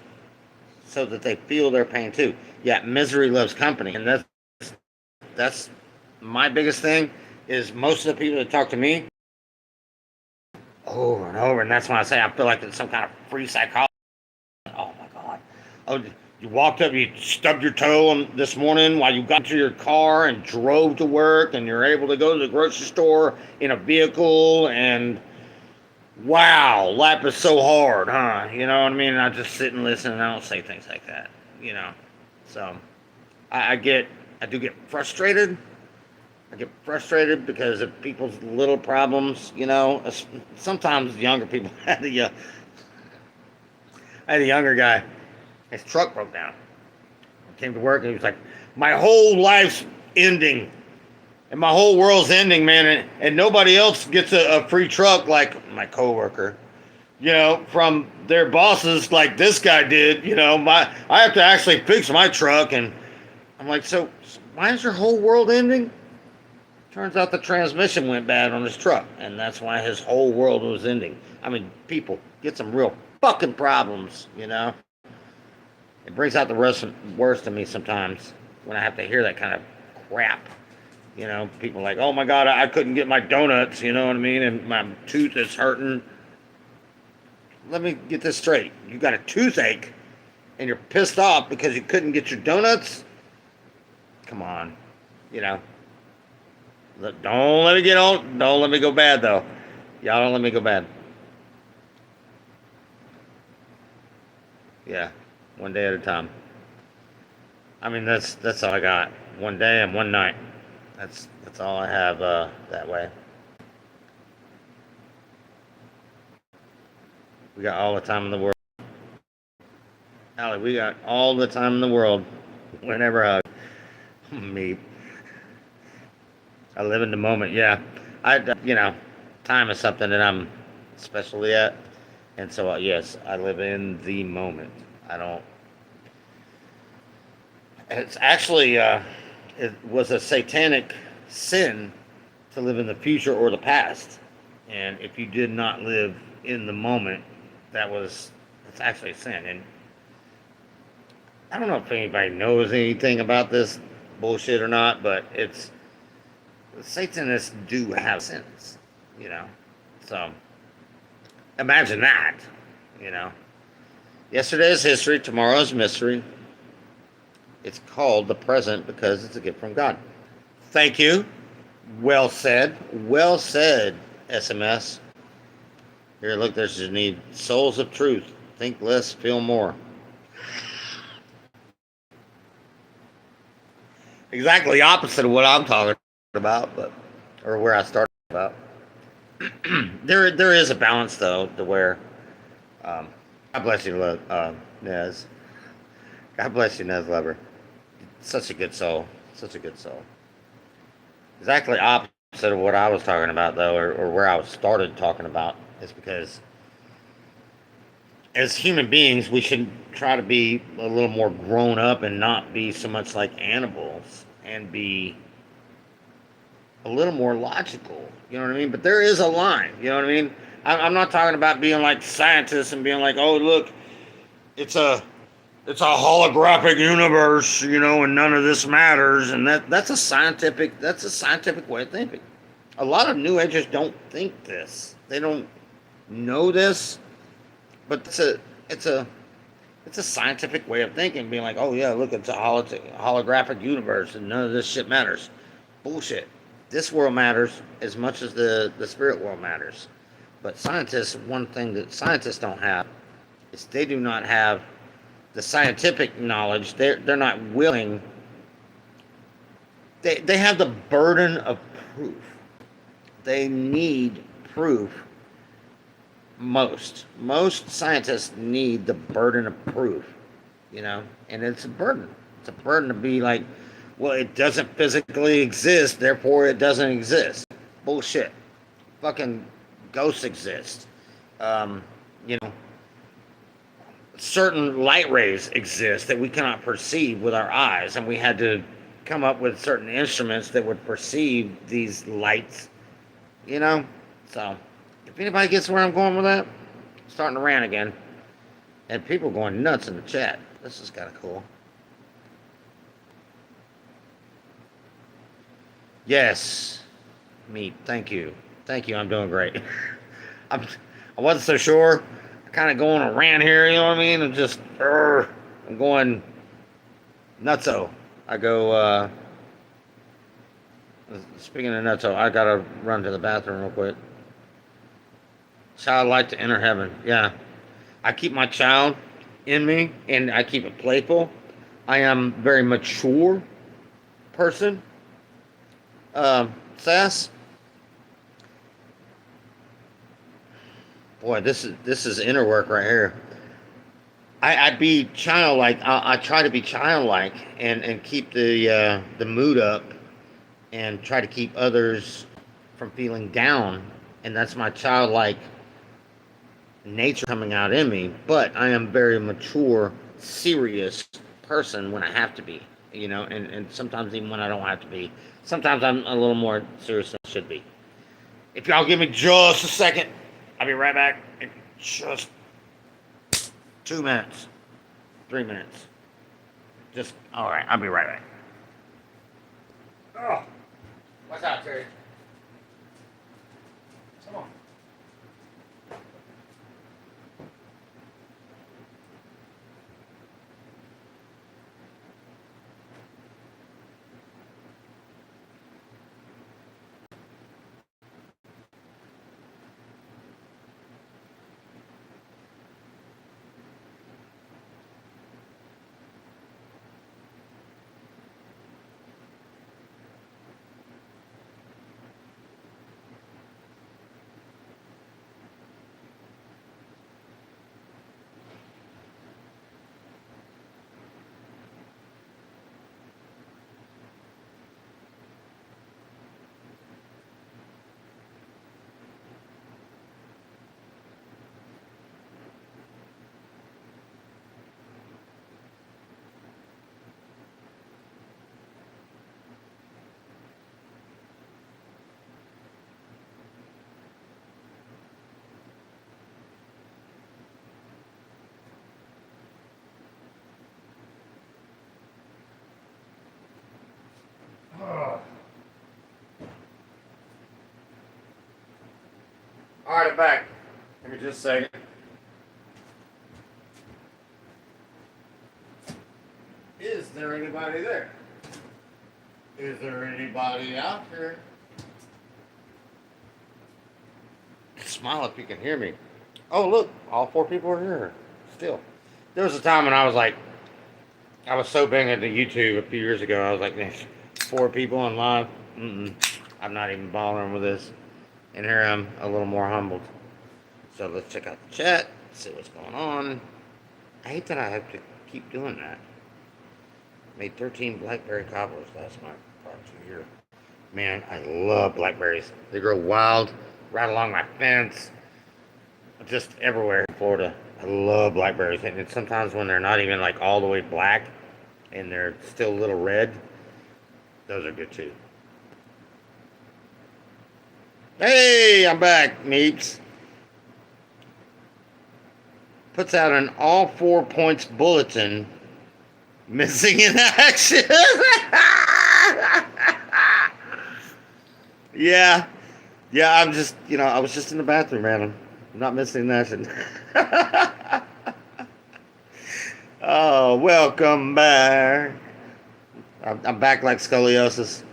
so that they feel their pain too. Yeah, misery loves company, and that's my biggest thing. Is most of the people that talk to me over and over, and that's when I say I feel like it's some kind of free psychology. Oh my God! Oh, you walked up, you stubbed your toe this morning while you got to your car and drove to work, and you're able to go to the grocery store in a vehicle, and wow, life is so hard, huh? You know what I mean? And I just sit and listen, and I don't say things like that, So I do get frustrated. I get frustrated because of people's little problems, Sometimes younger people I had a younger guy. His truck broke down. I came to work and he was like, "My whole life's ending, and my whole world's ending, man, and nobody else gets a free truck like my coworker, from their bosses like this guy did. I have to actually fix my truck." And I'm like, so why is your whole world ending? Turns out the transmission went bad on his truck, and that's why his whole world was ending. I mean, people get some real fucking problems, It brings out the worst in me sometimes when I have to hear that kind of crap. You know, people are like, oh my God, I couldn't get my donuts, you know what I mean? And my tooth is hurting. Let me get this straight. You got a toothache and you're pissed off because you couldn't get your donuts? Come on. You know, don't let me get on. Don't let me go bad, though. Y'all don't let me go bad. Yeah, one day at a time. I mean, that's all I got. One day and one night. That's all I have that way. We got all the time in the world. Allie, we got all the time in the world. Whenever me, I live in the moment. Yeah, you know, time is something that I'm especially at, and so yes, I live in the moment. I don't. It's actually it was a satanic sin to live in the future or the past, and if you did not live in the moment, it's actually a sin. And I don't know if anybody knows anything about this bullshit or not, but it's Satanists do have sins, you know. So imagine that, you know. Yesterday is history, tomorrow is mystery. It's called the present because it's a gift from God. Thank you. Well said. Well said, SMS. Here, look, there's your need. Souls of truth. Think less, feel more. Exactly opposite of what I'm talking about, but or where I started about. There is a balance though, to where God bless you, Nez. God bless you, Nez Lover. Such a good soul. Such a good soul. Exactly opposite of what I was talking about though, or where I was started talking about, is because as human beings we should try to be a little more grown up and not be so much like animals and be a little more logical. You know what I mean? But there is a line. You know what I mean? I'm not talking about being like scientists and being like, oh look, it's a holographic universe, you know, and none of this matters. And that's a scientific way of thinking. A lot of New Agers don't think this. They don't know this, but it's a scientific way of thinking. Being like, oh yeah, look, it's a holographic universe, and none of this shit matters. Bullshit. This world matters as much as the spirit world matters. But scientists, one thing that scientists don't have is they do not have the scientific knowledge. They're not willing. They have the burden of proof. They need proof. Most scientists need the burden of proof, you know, and it's a burden. It's a burden to be like, well, it doesn't physically exist, therefore it doesn't exist. Bullshit. Fucking ghosts exist. You know, certain light rays exist that we cannot perceive with our eyes, and we had to come up with certain instruments that would perceive these lights, you know? So, if anybody gets where I'm going with that, I'm starting to rant again. And people going nuts in the chat. This is kind of cool. Yes, meat. Thank you. Thank you. I'm doing great. I'm, I wasn't so sure. Kind of going a rant here, you know what I mean? I'm going nutso. I go, speaking of nutso, I gotta run to the bathroom real quick. Childlike to enter heaven. Yeah. I keep my child in me and I keep it playful. I am a very mature person. Sass. Boy, this is inner work right here. I'd be childlike. I try to be childlike and keep the mood up and try to keep others from feeling down. And that's my childlike nature coming out in me. But I am very mature, serious person when I have to be. You know, and sometimes even when I don't have to be. Sometimes I'm a little more serious than I should be. If y'all give me just a second, I'll be right back in just 2 minutes, 3 minutes. Just, all right, I'll be right back. Oh, what's up, Terry? Come on. Oh. All right, I'm back. Give me just a second. Is there anybody there? Is there anybody out there? Smile if you can hear me. Oh, look, all four people are here. Still. There was a time when I was like, I was so big into YouTube a few years ago. I was like, "Man, four people on live. I'm not even bothering with this." And here I'm a little more humbled. So let's check out the chat, see what's going on. I hate that I have to keep doing that. Made 13 blackberry cobblers last night. Prior to here. Man, I love blackberries. They grow wild, right along my fence, just everywhere in Florida. I love blackberries, and sometimes when they're not even like all the way black, and they're still a little red, those are good too. Hey, I'm back, Meeps. Puts out an all 4 points bulletin. Missing in action. Yeah, yeah. I'm just, I was just in the bathroom, man. I'm not missing in action. Oh, welcome back. I'm back like scoliosis.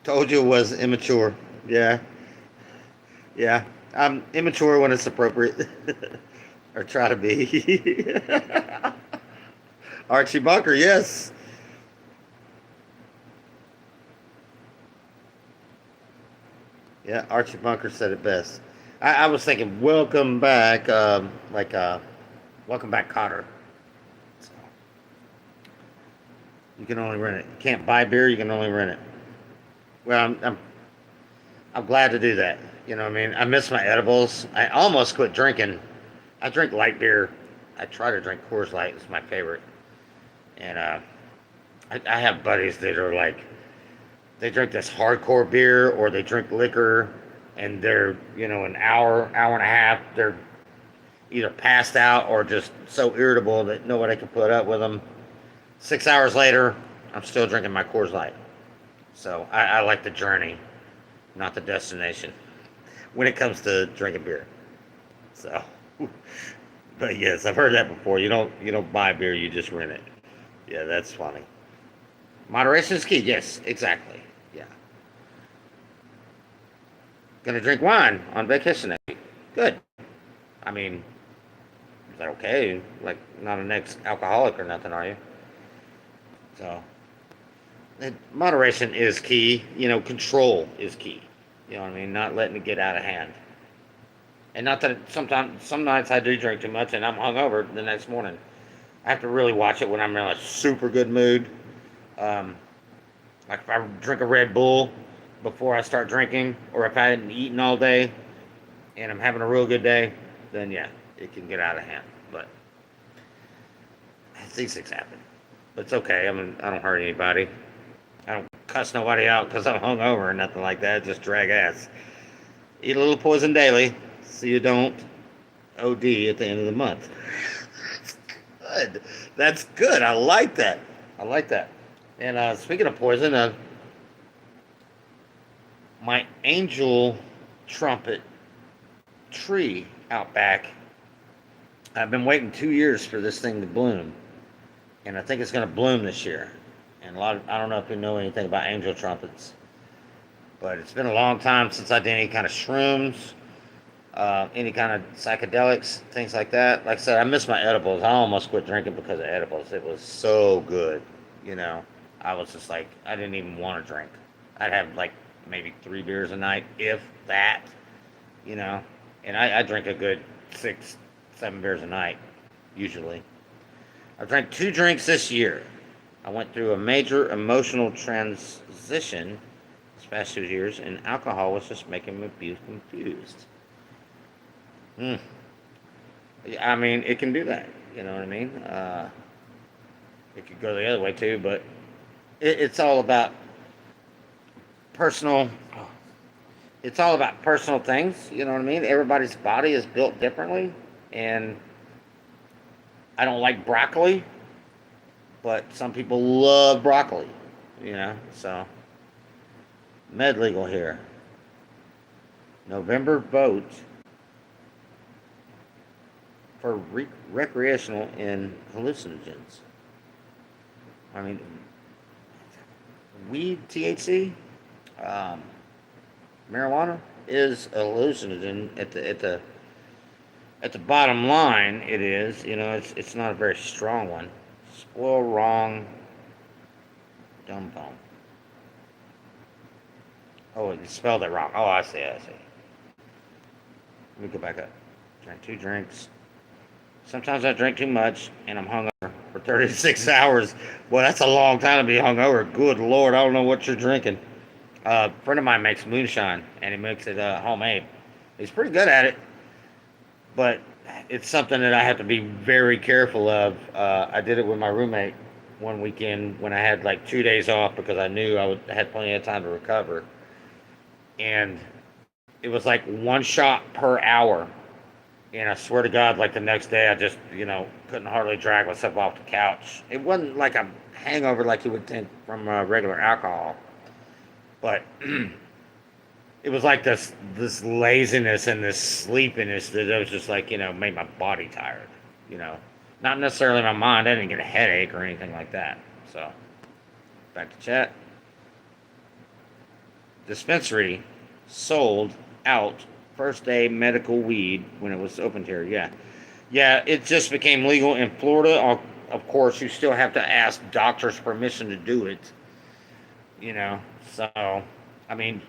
Told you it was immature. Yeah, yeah. I'm immature when it's appropriate, or try to be. Archie Bunker, yes. Yeah, Archie Bunker said it best. I was thinking, welcome back, welcome back, Cotter. So, you can only rent it. You can't buy beer. You can only rent it. Well, I'm glad to do that. You know what I mean? I miss my edibles. I almost quit drinking. I drink light beer. I try to drink Coors Light. It's my favorite. And I have buddies that are like, they drink this hardcore beer or they drink liquor, and they're, an hour and a half, they're either passed out or just so irritable that nobody can put up with them. 6 hours later, I'm still drinking my Coors Light. So I like the journey, not the destination, when it comes to drinking beer. So, but yes, I've heard that before. You don't buy beer, you just rent it. Yeah, that's funny. Moderation is key. Yes, exactly. Yeah. Gonna drink wine on vacation next week. Good. I mean, is that okay? Like, not an ex-alcoholic or nothing, are you? So, moderation is key. Control is key. You know what I mean? Not letting it get out of hand. And not that sometimes, some nights I do drink too much and I'm hungover the next morning. I have to really watch it when I'm in a super good mood. Um, like if I drink a Red Bull before I start drinking, or if I hadn't eaten all day and I'm having a real good day, then yeah, it can get out of hand. But these things happen. But it's okay. I mean, I don't hurt anybody. I don't cuss nobody out because I'm hungover or nothing like that. Just drag ass. Eat a little poison daily so you don't OD at the end of the month. Good. That's good. I like that. I like that. And speaking of poison, my angel trumpet tree out back, I've been waiting 2 years for this thing to bloom, and I think it's going to bloom this year. And I don't know if you know anything about angel trumpets, but it's been a long time since I did any kind of shrooms, any kind of psychedelics, things like that. Like I said, I miss my edibles. I almost quit drinking because of edibles. It was so good, you know. I was just like, I didn't even want to drink. I'd have like maybe 3 beers a night, if that, you know. And I drink a good 6, 7 beers a night, usually. I drank 2 drinks this year. I went through a major emotional transition this past 2 years, and alcohol was just making me be confused. Mm. I mean, it can do that. You know what I mean? It could go the other way too, but it's all about personal. It's all about personal things. You know what I mean? Everybody's body is built differently, and I don't like broccoli, but some people love broccoli. You know, so med legal here. November vote for recreational and hallucinogens. I mean, weed, THC, um, marijuana is a hallucinogen at the bottom line. It is, you know, it's not a very strong one. Spoil wrong, dumb bone. Oh, you spelled it wrong. Oh, I see. Let me go back up. Drank 2 drinks. Sometimes I drink too much and I'm hungover for 36 hours. Well, that's a long time to be hungover. Good Lord, I don't know what you're drinking. A friend of mine makes moonshine and he makes it homemade. He's pretty good at it, but it's something that I have to be very careful of. I did it with my roommate one weekend when I had like 2 days off because I knew had plenty of time to recover. And it was like one shot per hour. And I swear to God, like the next day, I just, couldn't hardly drag myself off the couch. It wasn't like a hangover like you would think from regular alcohol, but it was like this laziness and this sleepiness that it was just like, made my body tired. You know, not necessarily my mind. I didn't get a headache or anything like that. So, back to chat. Dispensary sold out first day medical weed when it was opened here. Yeah, it just became legal in Florida. Of course, you still have to ask doctors' permission to do it. So I mean,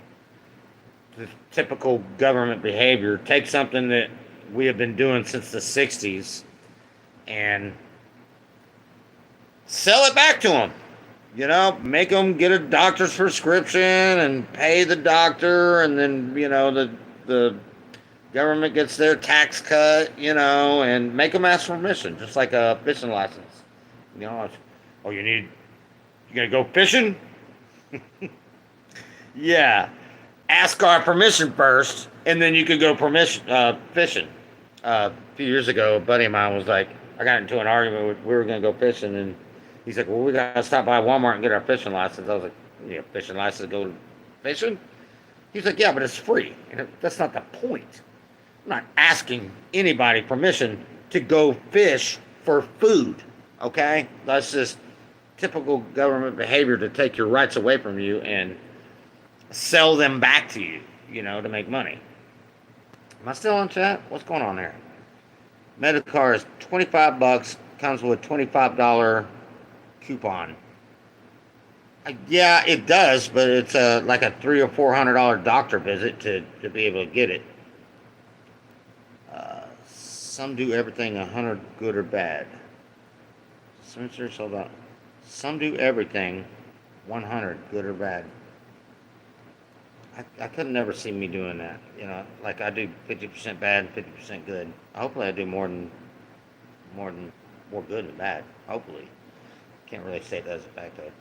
the typical government behavior. Take something that we have been doing since the '60s and sell it back to them. Make them get a doctor's prescription and pay the doctor, and then the government gets their tax cut, and make them ask permission, just like a fishing license. Oh, you gonna go fishing? Yeah, ask our permission first, and then you could go fishing. A few years ago, a buddy of mine was like, I got into an argument we were gonna go fishing, and he's like, well, we gotta stop by Walmart and get our fishing license. I was like, fishing license to go fishing? He's like, yeah, but it's free. And that's not the point. I'm not asking anybody permission to go fish for food. Okay? That's just typical government behavior to take your rights away from you and sell them back to you, to make money. Am I still on chat? What's going on there? Medicare is $25, comes with $25 coupon. Yeah, it does, but it's like a $300 or $400 doctor visit to be able to get it. Some do everything 100 good or bad. Some do everything 100 good or bad. I could never see me doing that. Like I do 50% bad and 50% good. Hopefully, I do more good than bad. Hopefully, can't really say that as a fact though.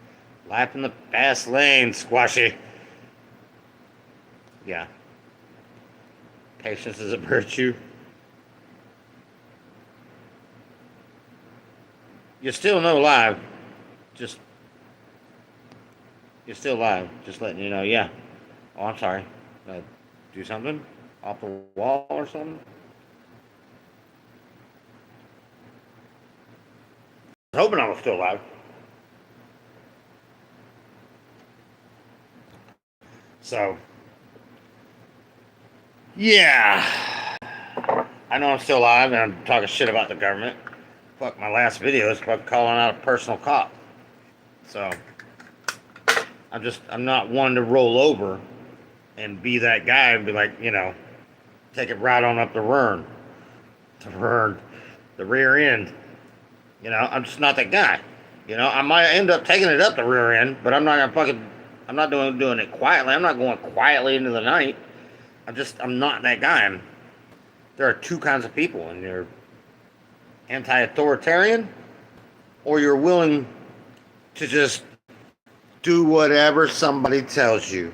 Life in the fast lane, Squashy. Yeah. Patience is a virtue. You're still no live. Just You're still live. Just letting you know. Yeah. Oh, I'm sorry. Do something off the wall or something. I was hoping I was still live. So, yeah. I know I'm still live and I'm talking shit about the government. Fuck, my last video is fucking calling out a personal cop. So, I'm not one to roll over and be that guy and be like, take it right on up the rear end. I'm just not that guy. I might end up taking it up the rear end, but I'm not doing it quietly. I'm not going quietly into the night. I'm not that guy. There are two kinds of people, and you're anti-authoritarian, or you're willing to just do whatever somebody tells you.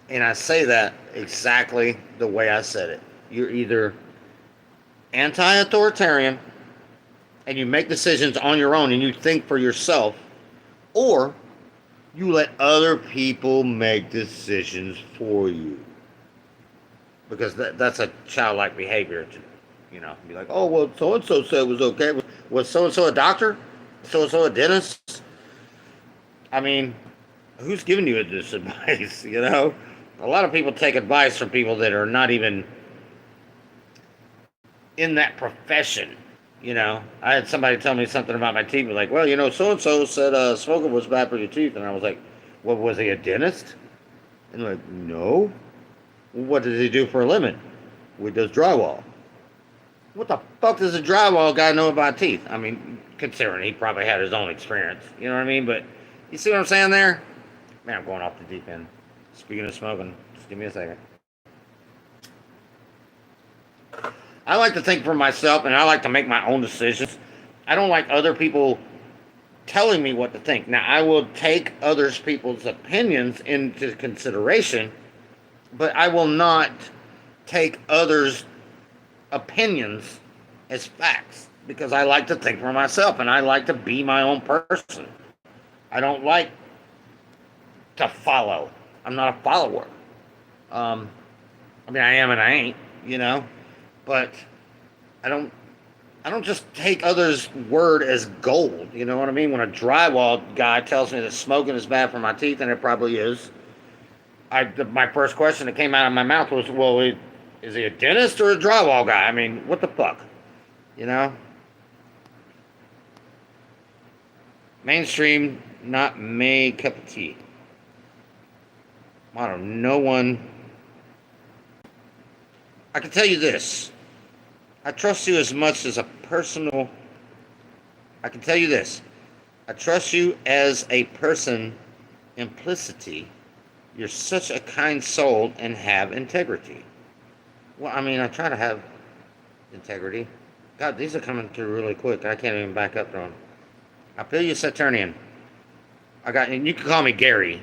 And I say that exactly the way I said it. You're either anti-authoritarian and you make decisions on your own and you think for yourself, or you let other people make decisions for you. Because that's a childlike behavior to, be like, oh, well, so-and-so said it was okay. Was so-and-so a doctor? So-and-so a dentist? I mean, who's giving you this advice, A lot of people take advice from people that are not even in that profession. I had somebody tell me something about my teeth. Like, well, so and so said smoking was bad for your teeth, and I was like, well, was he a dentist? And they're like, no. Well, what does he do for a living? He does drywall. What the fuck does a drywall guy know about teeth? I mean, considering he probably had his own experience, you know what I mean? But you see what I'm saying there? Man, I'm going off the deep end. Speaking of smoking, just give me a second. I like to think for myself, and I like to make my own decisions. I don't like other people telling me what to think. Now, I will take others people's opinions into consideration, but I will not take others' opinions as facts because I like to think for myself and I like to be my own person. I don't like to follow. I'm not a follower. I mean, I am and I ain't, but I don't just take others' word as gold. You know what I mean? When a drywall guy tells me that smoking is bad for my teeth, and it probably is, my first question that came out of my mouth was, well, is he a dentist or a drywall guy? I mean, what the fuck? Mainstream, not my cup of tea. I don't know one. I can tell you this. I trust you as much as a personal. I can tell you this. I trust you as a person implicitly. You're such a kind soul and have integrity. Well, I mean, I try to have integrity. God, these are coming through really quick. I can't even back up to them. I feel you, Saturnian. And you can call me Gary,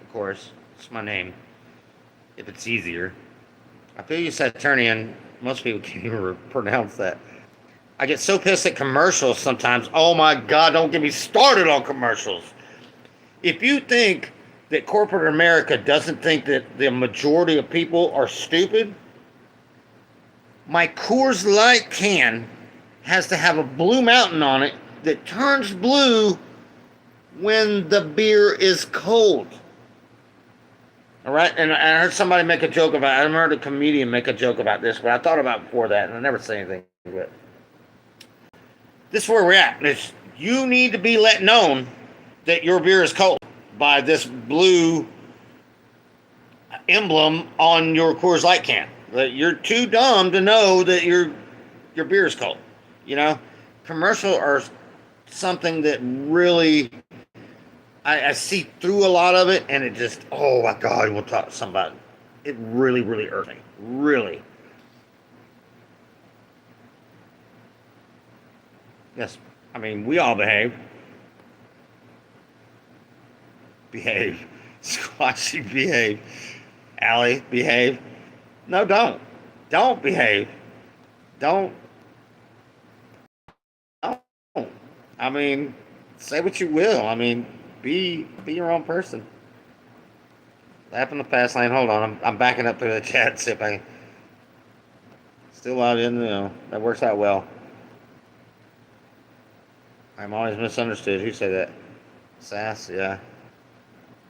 of course. It's my name. If it's easier. I feel you, Saturnian. Most people can't even pronounce that. I get so pissed at commercials sometimes. Oh my God, don't get me started on commercials. If you think that corporate America doesn't think that the majority of people are stupid, my Coors Light can has to have a Blue Mountain on it that turns blue when the beer is cold. All right, and I heard somebody make a joke about it. I heard a comedian make a joke about this, but I thought about it before that, and I never say anything to it. This is where we're at. You need to be let known that your beer is cold by this blue emblem on your Coors Light can. That you're too dumb to know that your beer is cold. Commercial are something that really I see through a lot of it, and it just, oh my God, we'll talk to somebody. It really, really irks me. Really. Yes, I mean, we all behave. Behave. Squatchy, behave. Allie, behave. No, don't. Don't behave. Don't. I mean, say what you will. I mean, Be your own person. Laugh in the fast lane. Hold on, I'm backing up through the chat. See if I can. Still out in, that works out well. I'm always misunderstood. Who said that? Sass, yeah.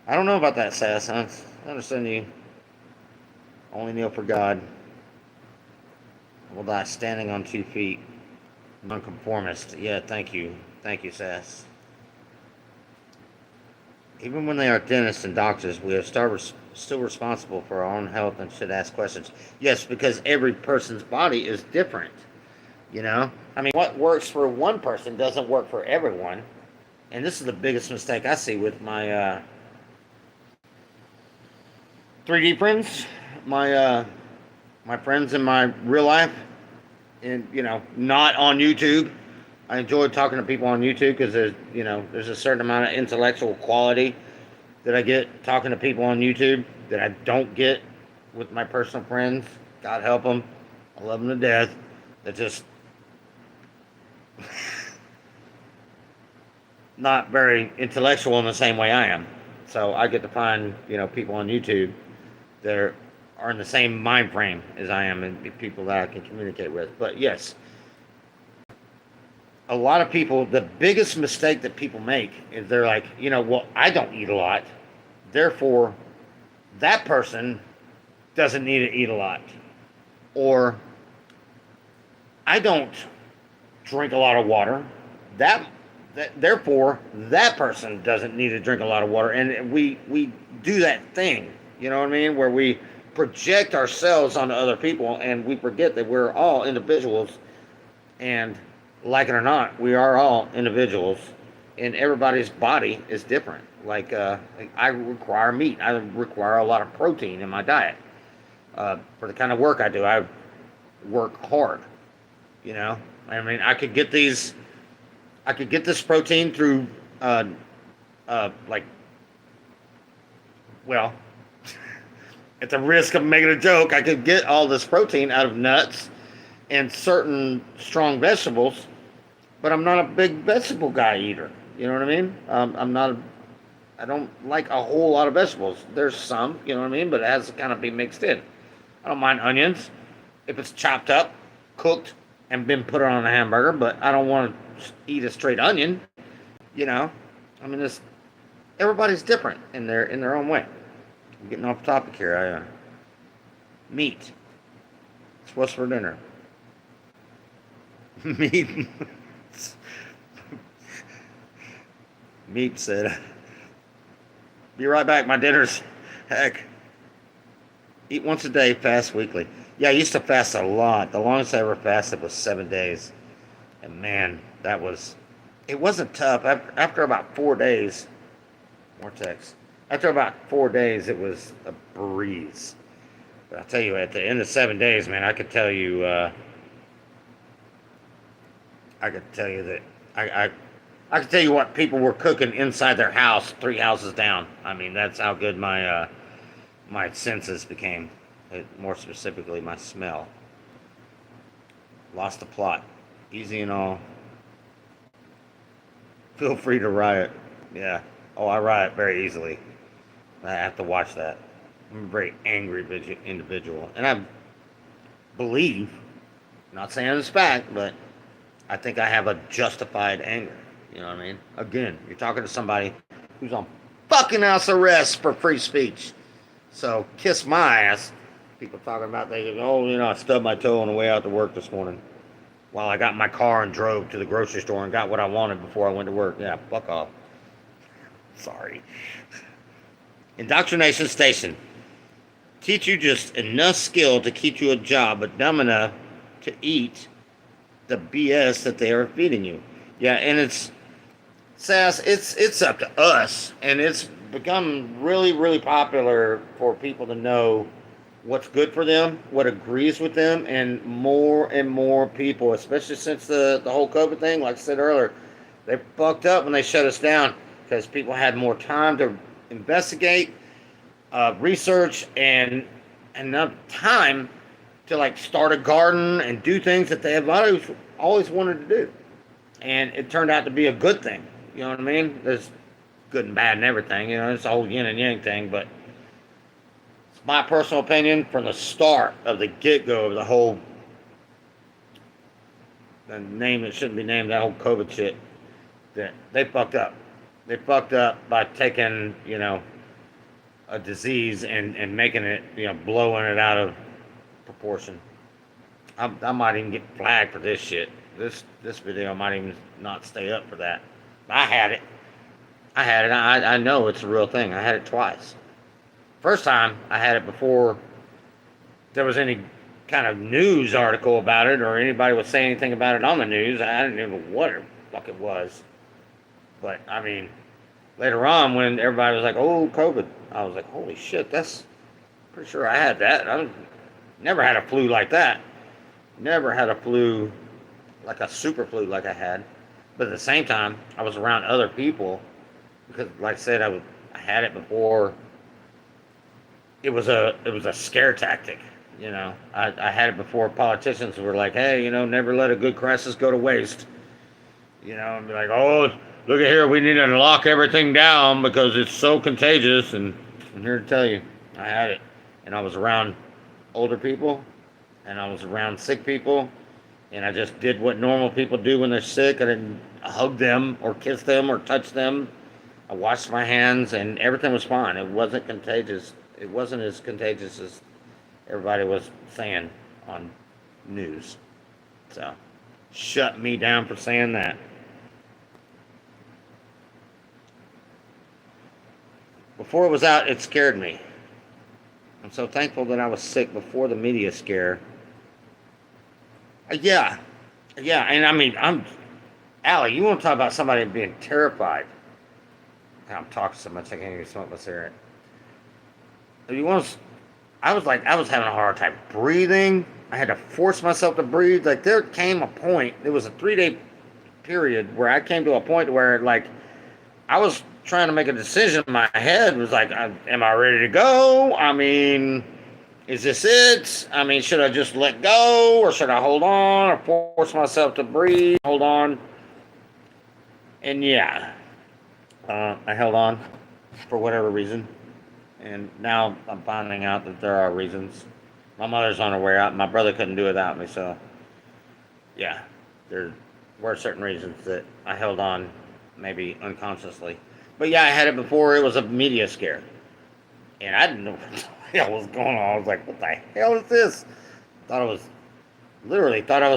I don't know about that, Sass. I understand you only kneel for God. Will die standing on 2 feet. Nonconformist. Yeah, thank you. Thank you, Sass. Even when they are dentists and doctors, we are still responsible for our own health and should ask questions. Yes, because every person's body is different. I mean, what works for one person doesn't work for everyone. And this is the biggest mistake I see with my 3D friends, my friends in my real life, and not on YouTube. I enjoy talking to people on YouTube because there's a certain amount of intellectual quality that I get talking to people on YouTube that I don't get with my personal friends. God help them, I love them to death. That just not very intellectual in the same way I am. So I get to find people on YouTube that are in the same mind frame as I am and people that I can communicate with. But yes, a lot of people, the biggest mistake that people make is they're like, well, I don't eat a lot, therefore that person doesn't need to eat a lot. Or I don't drink a lot of water, therefore that person doesn't need to drink a lot of water. And we do that thing, you know what I mean, where we project ourselves onto other people and we forget that we're all individuals, and like it or not, we are all individuals, and everybody's body is different. Like I require meat, I require a lot of protein in my diet for the kind of work I do. I work hard, I mean, I could get this protein through, well, at the risk of making a joke, I could get all this protein out of nuts and certain strong vegetables, but I'm not a big vegetable guy either. You know what I mean? I don't like a whole lot of vegetables. There's some, you know what I mean, but it has to kind of be mixed in. I don't mind onions if it's chopped up, cooked, and been put on a hamburger, but I don't want to eat a straight onion. I mean, everybody's different in their own way. I'm getting off topic here. Meat. It's what's for dinner. Meat. Meat said, "Be right back. My dinner's heck. Eat once a day, fast weekly." Yeah, I used to fast a lot. The longest I ever fasted was 7 days. And man, it wasn't tough. After about 4 days, more text. After about 4 days, it was a breeze. But I'll tell you, at the end of 7 days, man, I could tell you that I could tell you what people were cooking inside their house, 3 houses down. I mean, that's how good my senses became. More specifically, my smell. Lost the plot. Easy and all. Feel free to riot. Yeah. Oh, I riot very easily. I have to watch that. I'm a very angry individual. And I believe, not saying it's fact, but I think I have a justified anger. You know what I mean? Again, you're talking to somebody who's on fucking house arrest for free speech. So kiss my ass. People talking about I stubbed my toe on the way out to work this morning while I got in my car and drove to the grocery store and got what I wanted before I went to work. Yeah, fuck off. Sorry. Indoctrination station. Teach you just enough skill to keep you a job, but dumb enough to eat the BS that they are feeding you. Yeah, and it's up to us, and it's become really, really popular for people to know what's good for them, what agrees with them, and more people, especially since the whole COVID thing, like I said earlier, they fucked up when they shut us down because people had more time to investigate, research, and enough time to start a garden and do things that they have always wanted to do. And it turned out to be a good thing. You know what I mean? There's good and bad and everything. It's the whole yin and yang thing. But it's my personal opinion from the start of the get go of the whole the name that shouldn't be named, that whole COVID shit, that they fucked up. They fucked up by taking, a disease and making it, blowing it out of proportion. I might even get flagged for this shit. This video might even not stay up for that. I had it. I know it's a real thing. I had it twice. First time, I had it before there was any kind of news article about it or anybody was saying anything about it on the news. I didn't even know what the fuck it was. But, I mean, later on when everybody was like, oh, COVID, I was like, holy shit, that's pretty sure I had that. I never had a flu like that. Never had a flu like a super flu like I had. But at the same time, I was around other people because, like I said, I had it before. It was a scare tactic. I had it before politicians were like, hey, never let a good crisis go to waste. And be like, oh, look at here, we need to lock everything down because it's so contagious. And I'm here to tell you, I had it. And I was around older people, and I was around sick people, and I just did what normal people do when they're sick. I didn't hug them or kiss them or touch them. I washed my hands, and everything was fine. It wasn't contagious. It wasn't as contagious as everybody was saying on news. So, shut me down for saying that. Before it was out, it scared me. I'm so thankful that I was sick before the media scare. Yeah. And I mean, Allie, you want to talk about somebody being terrified? I'm talking so much I can't even smoke my cigarette. I was having a hard time breathing. I had to force myself to breathe. Like, there came a point, it was a 3-day period where I came to a point where, like, I was trying to make a decision in my head. It was like, am I ready to go? I mean, is this it? I mean, should I just let go or should I hold on or force myself to breathe, hold on? And yeah, I held on for whatever reason. And now I'm finding out that there are reasons. My mother's on her way out. My brother couldn't do it without me. So, yeah, there were certain reasons that I held on, maybe unconsciously. But yeah, I had it before it was a media scare. And I didn't know what the hell was going on. I was like, what the hell is this? Thought I was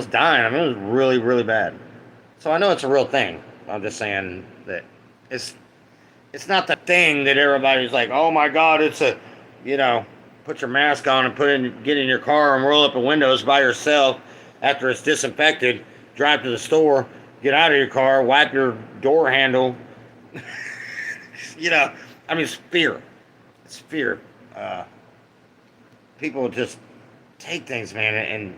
dying. I mean, it was really, really bad. So I know it's a real thing. I'm just saying that it's not the thing that everybody's like, oh my God, it's put your mask on and get in your car and roll up the windows by yourself after it's disinfected, drive to the store, get out of your car, wipe your door handle. I mean, it's fear. It's fear. People just take things, man, and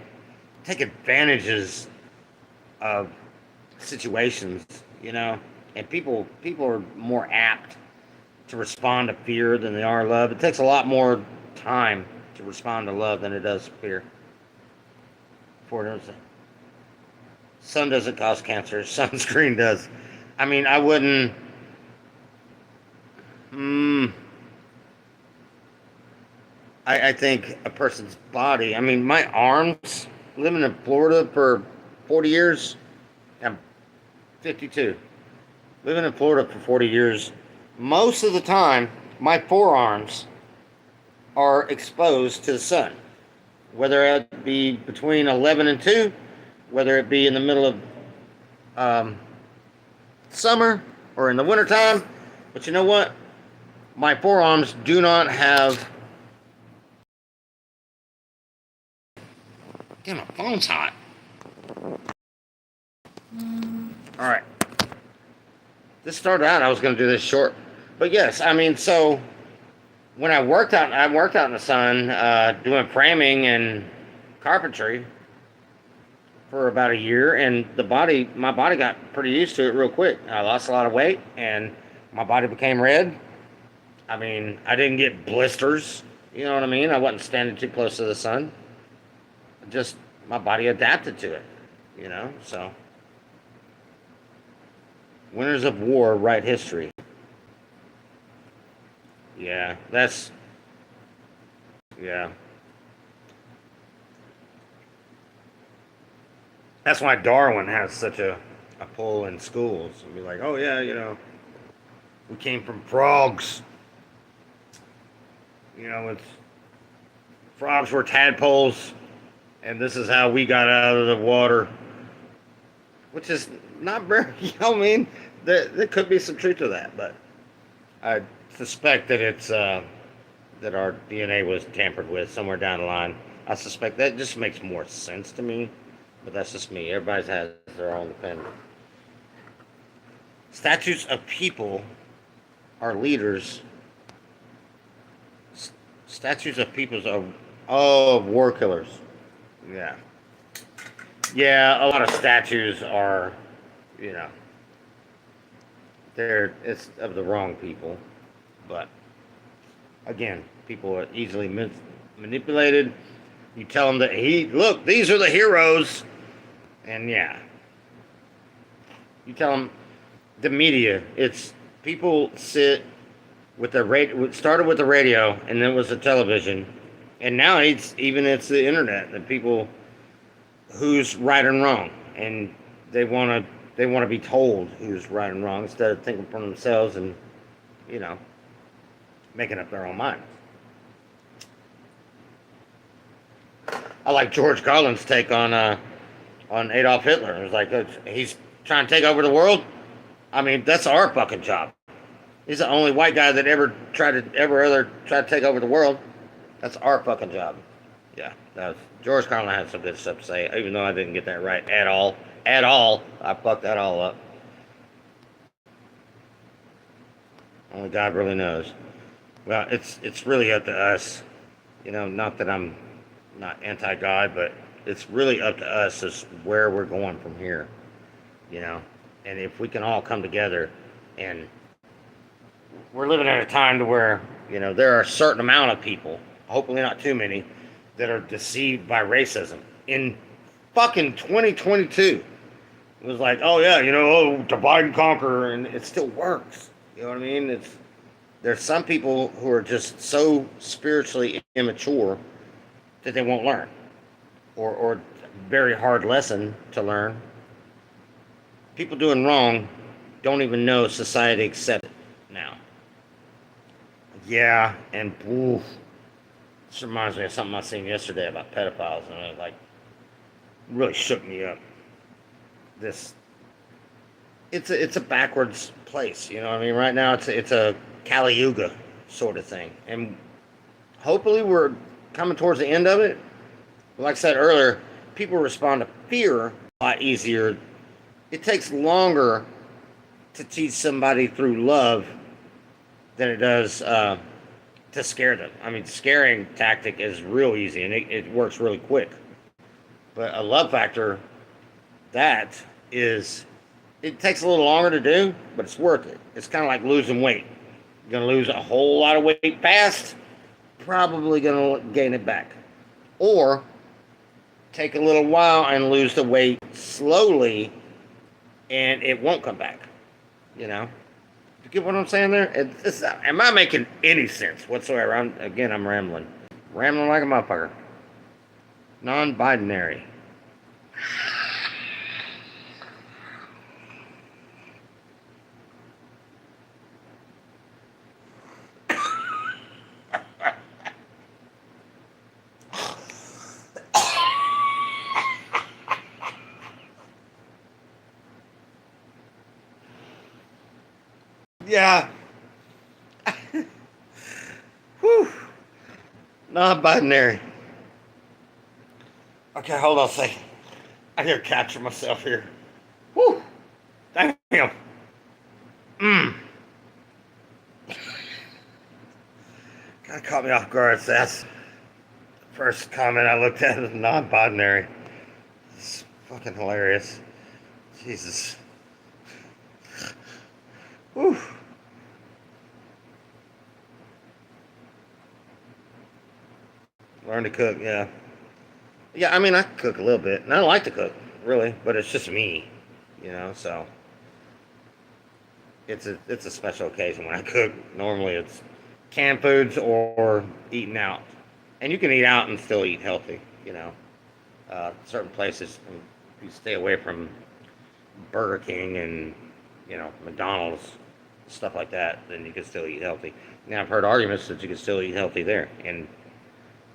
take advantages of situations, and people are more apt to respond to fear than they are love. It takes a lot more time to respond to love than it does fear. Sun doesn't cause cancer. Sunscreen does. I mean, I wouldn't. I think a person's body. I mean, my arms. Living in Florida for 40 years. I'm 52. Living in Florida for 40 years. Most of the time, my forearms are exposed to the sun. Whether it be between 11 and 2, whether it be in the middle of summer or in the wintertime. But you know what? My forearms do not have... Damn, my phone's hot. Alright. This started out, I was going to do this short. But yes, I mean, so when I worked out in the sun doing framing and carpentry for about a year, and my body got pretty used to it real quick. I lost a lot of weight, and my body became red. I mean, I didn't get blisters, you know what I mean? I wasn't standing too close to the sun. Just, my body adapted to it, so. Winners of war write history. Yeah, yeah. That's why Darwin has such a pull in schools. And be like, oh yeah, we came from frogs. It's frogs were tadpoles, and this is how we got out of the water, which is not very. I mean, there could be some truth to that, but I suspect that it's that our DNA was tampered with somewhere down the line. I suspect that just makes more sense to me, but that's just me. Everybody has their own opinion. Statues of people are leaders. Statues of peoples of war killers. Yeah, yeah. A lot of statues are, you know, it's of the wrong people, but again, people are easily manipulated. You tell them that look, these are the heroes, and yeah, you tell them the media. It's people sit with the radio. Started with the radio, and then it was the television, and now it's the internet. The people who's right and wrong, and they want to be told who's right and wrong instead of thinking for themselves and you know making up their own minds. I like George Carlin's take on Adolf Hitler. It was like he's trying to take over the world. I mean, that's our fucking job. He's the only white guy that ever tried to take over the world. That's our fucking job. Yeah, that was George Carlin had some good stuff to say, even though I didn't get that right at all. At all, I fucked that all up. Only God really knows. Well, it's really up to us. Not that I'm not anti-God, but it's really up to us as where we're going from here. You know, and if we can all come together, and we're living at a time to where there are a certain amount of people, hopefully not too many, that are deceived by racism in fucking 2022. It was like, oh yeah, divide and conquer, and it still works. You know what I mean? There's some people who are just so spiritually immature that they won't learn, or very hard lesson to learn. People doing wrong don't even know society accepts it now. Yeah, and oof, this reminds me of something I seen yesterday about pedophiles, and it really shook me up. This it's a backwards place, you know what I mean? Right now it's a Kali Yuga sort of thing, and hopefully we're coming towards the end of it. Like I said earlier, people respond to fear a lot easier. It takes longer to teach somebody through love than it does to scare them. I mean, scaring tactic is real easy and it works really quick. But a love factor, that is, it takes a little longer to do, but it's worth it. It's kind of like losing weight. You're going to lose a whole lot of weight fast, probably going to gain it back. Or take a little while and lose the weight slowly, and it won't come back. You know? You get what I'm saying there? Am I making any sense whatsoever? I'm rambling. Rambling like a motherfucker. Non-binary. Yeah. Whew. Non-binary. Okay, hold on a second. I gotta capture myself here. Whew. Damn. Mm. Kind of caught me off guard. So that's the first comment I looked at is non-binary. It's fucking hilarious. Jesus. Whew. Learn to cook, yeah. Yeah, I mean, I cook a little bit, and I like to cook, really, but it's just me, so it's a special occasion when I cook. Normally, it's canned foods or eating out. And you can eat out and still eat healthy, you know. Certain places, you stay away from Burger King and, you know, McDonald's, stuff like that, then you can still eat healthy. Now, I've heard arguments that you can still eat healthy there and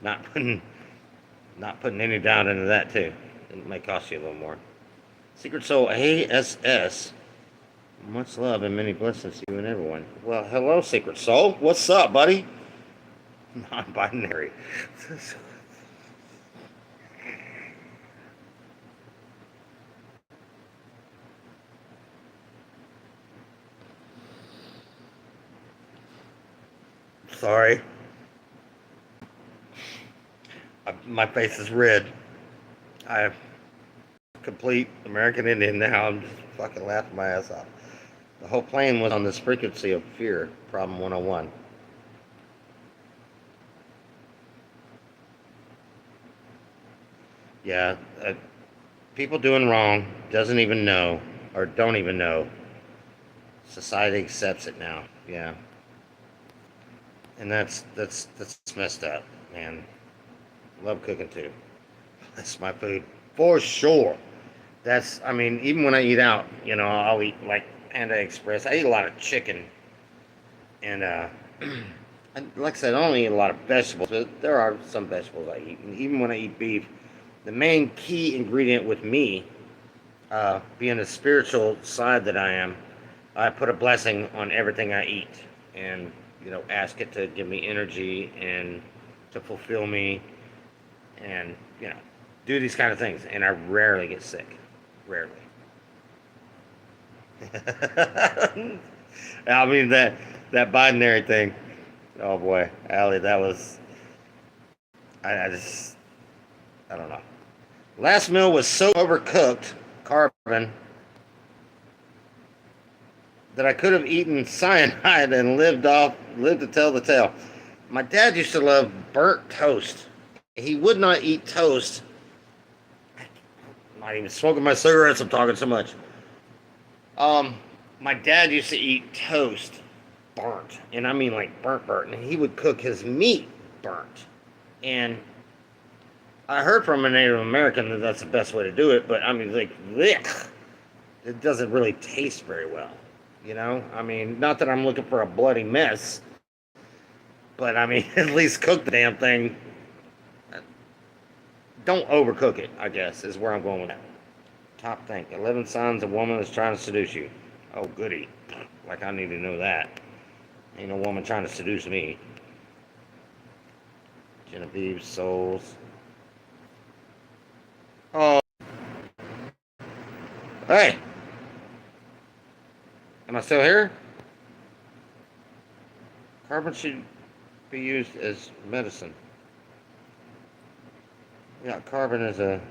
not putting, not putting any doubt into that, too. It might cost you a little more. Secret Soul ASS. Much love and many blessings to you and everyone. Well, hello, Secret Soul. What's up, buddy? Non binary. Sorry. My face is red. I'm complete American Indian now. I'm just fucking laughing my ass off. The whole plane was on this frequency of fear, problem 101. Yeah, people doing wrong doesn't even know or don't even know. Society accepts it now. Yeah, and that's messed up, man. Love cooking too. That's my food for sure. That's I mean, even when I eat out, you know, I'll eat like Panda Express. I eat a lot of chicken, and like I said, I don't eat a lot of vegetables, but there are some vegetables I eat. And even when I eat beef, the main key ingredient with me, being the spiritual side that I am, I put a blessing on everything I eat, and you know, ask it to give me energy and to fulfill me, and you know, do these kind of things. And I rarely get sick, rarely. I mean that binary thing. Oh boy, Allie, that was I just I don't know. Last meal was so overcooked, carbon, that I could have eaten cyanide and lived to tell the tale. My dad used to love burnt toast. He would not eat toast. I'm not even smoking my cigarettes. I'm talking so much. Um, my dad used to eat toast burnt, and I mean like burnt, and he would cook his meat burnt. And I heard from a Native American that that's the best way to do it, but I mean like, blech, it doesn't really taste very well. You know, I mean, not that I'm looking for a bloody mess, but I mean, at least cook the damn thing. Don't overcook it, I guess, is where I'm going with that. Top thing 11 signs a woman is trying to seduce you. Oh, goody. Like, I need to know that. Ain't no woman trying to seduce me. Genevieve Souls. Oh, hey, am I still here? Carbon should be used as medicine. Yeah, carbon is a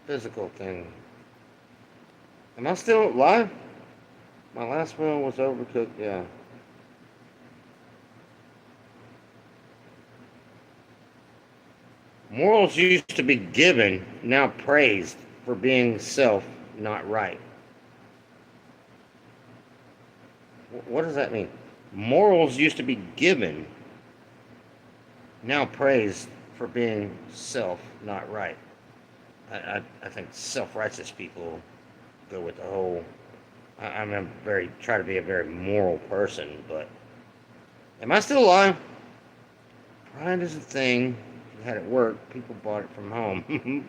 physical thing. Am I still live? My last meal was overcooked, yeah. Morals used to be given, now praised for being self, not right. What does that mean? Morals used to be given, now praised for being self, not right. I think self-righteous people go with the whole. I'm a very try to be a very moral person, but am I still alive? Pride is a thing. If you had it work, people bought it from home.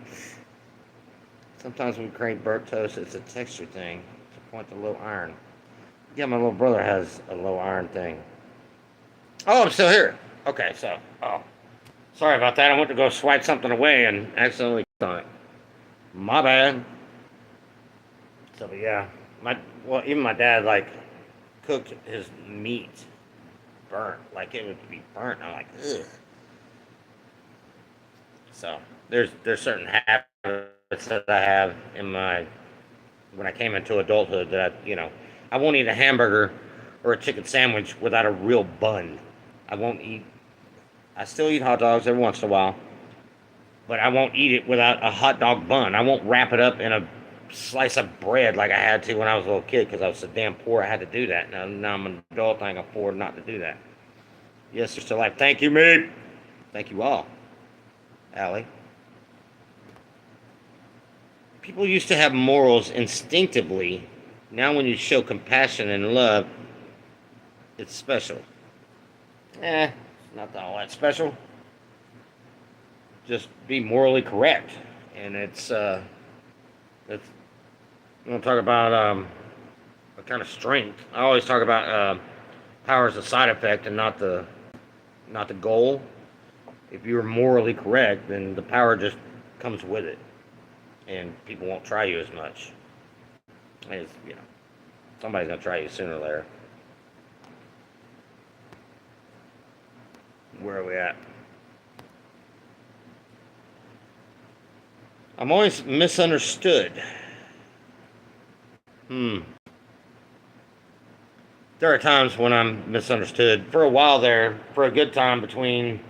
Sometimes when we crave burnt toast, it's a texture thing to point to low iron. Yeah, my little brother has a low iron thing. Oh, I'm still here. Okay, so sorry about that. I went to go swipe something away and accidentally clicked on it. My bad. So but yeah, my well even my dad like cooked his meat burnt like it would be burnt. I'm like ugh. So there's certain habits that I have in my when I came into adulthood that I won't eat a hamburger or a chicken sandwich without a real bun. I won't eat. I still eat hot dogs every once in a while, but I won't eat it without a hot dog bun. I won't wrap it up in a slice of bread like I had to when I was a little kid because I was so damn poor I had to do that. Now I'm an adult, I can afford not to do that. Yes, you're still alive. Thank you, mate. Thank you all, Allie. People used to have morals instinctively. Now, when you show compassion and love, it's special. It's not all that special. Just be morally correct, and it's. You want to talk about a kind of strength. I always talk about power as a side effect and not the goal. If you're morally correct, then the power just comes with it, and people won't try you as much. As somebody's gonna try you sooner or later. Where are we at? I'm always misunderstood. There are times when I'm misunderstood. For a while there, for a good time between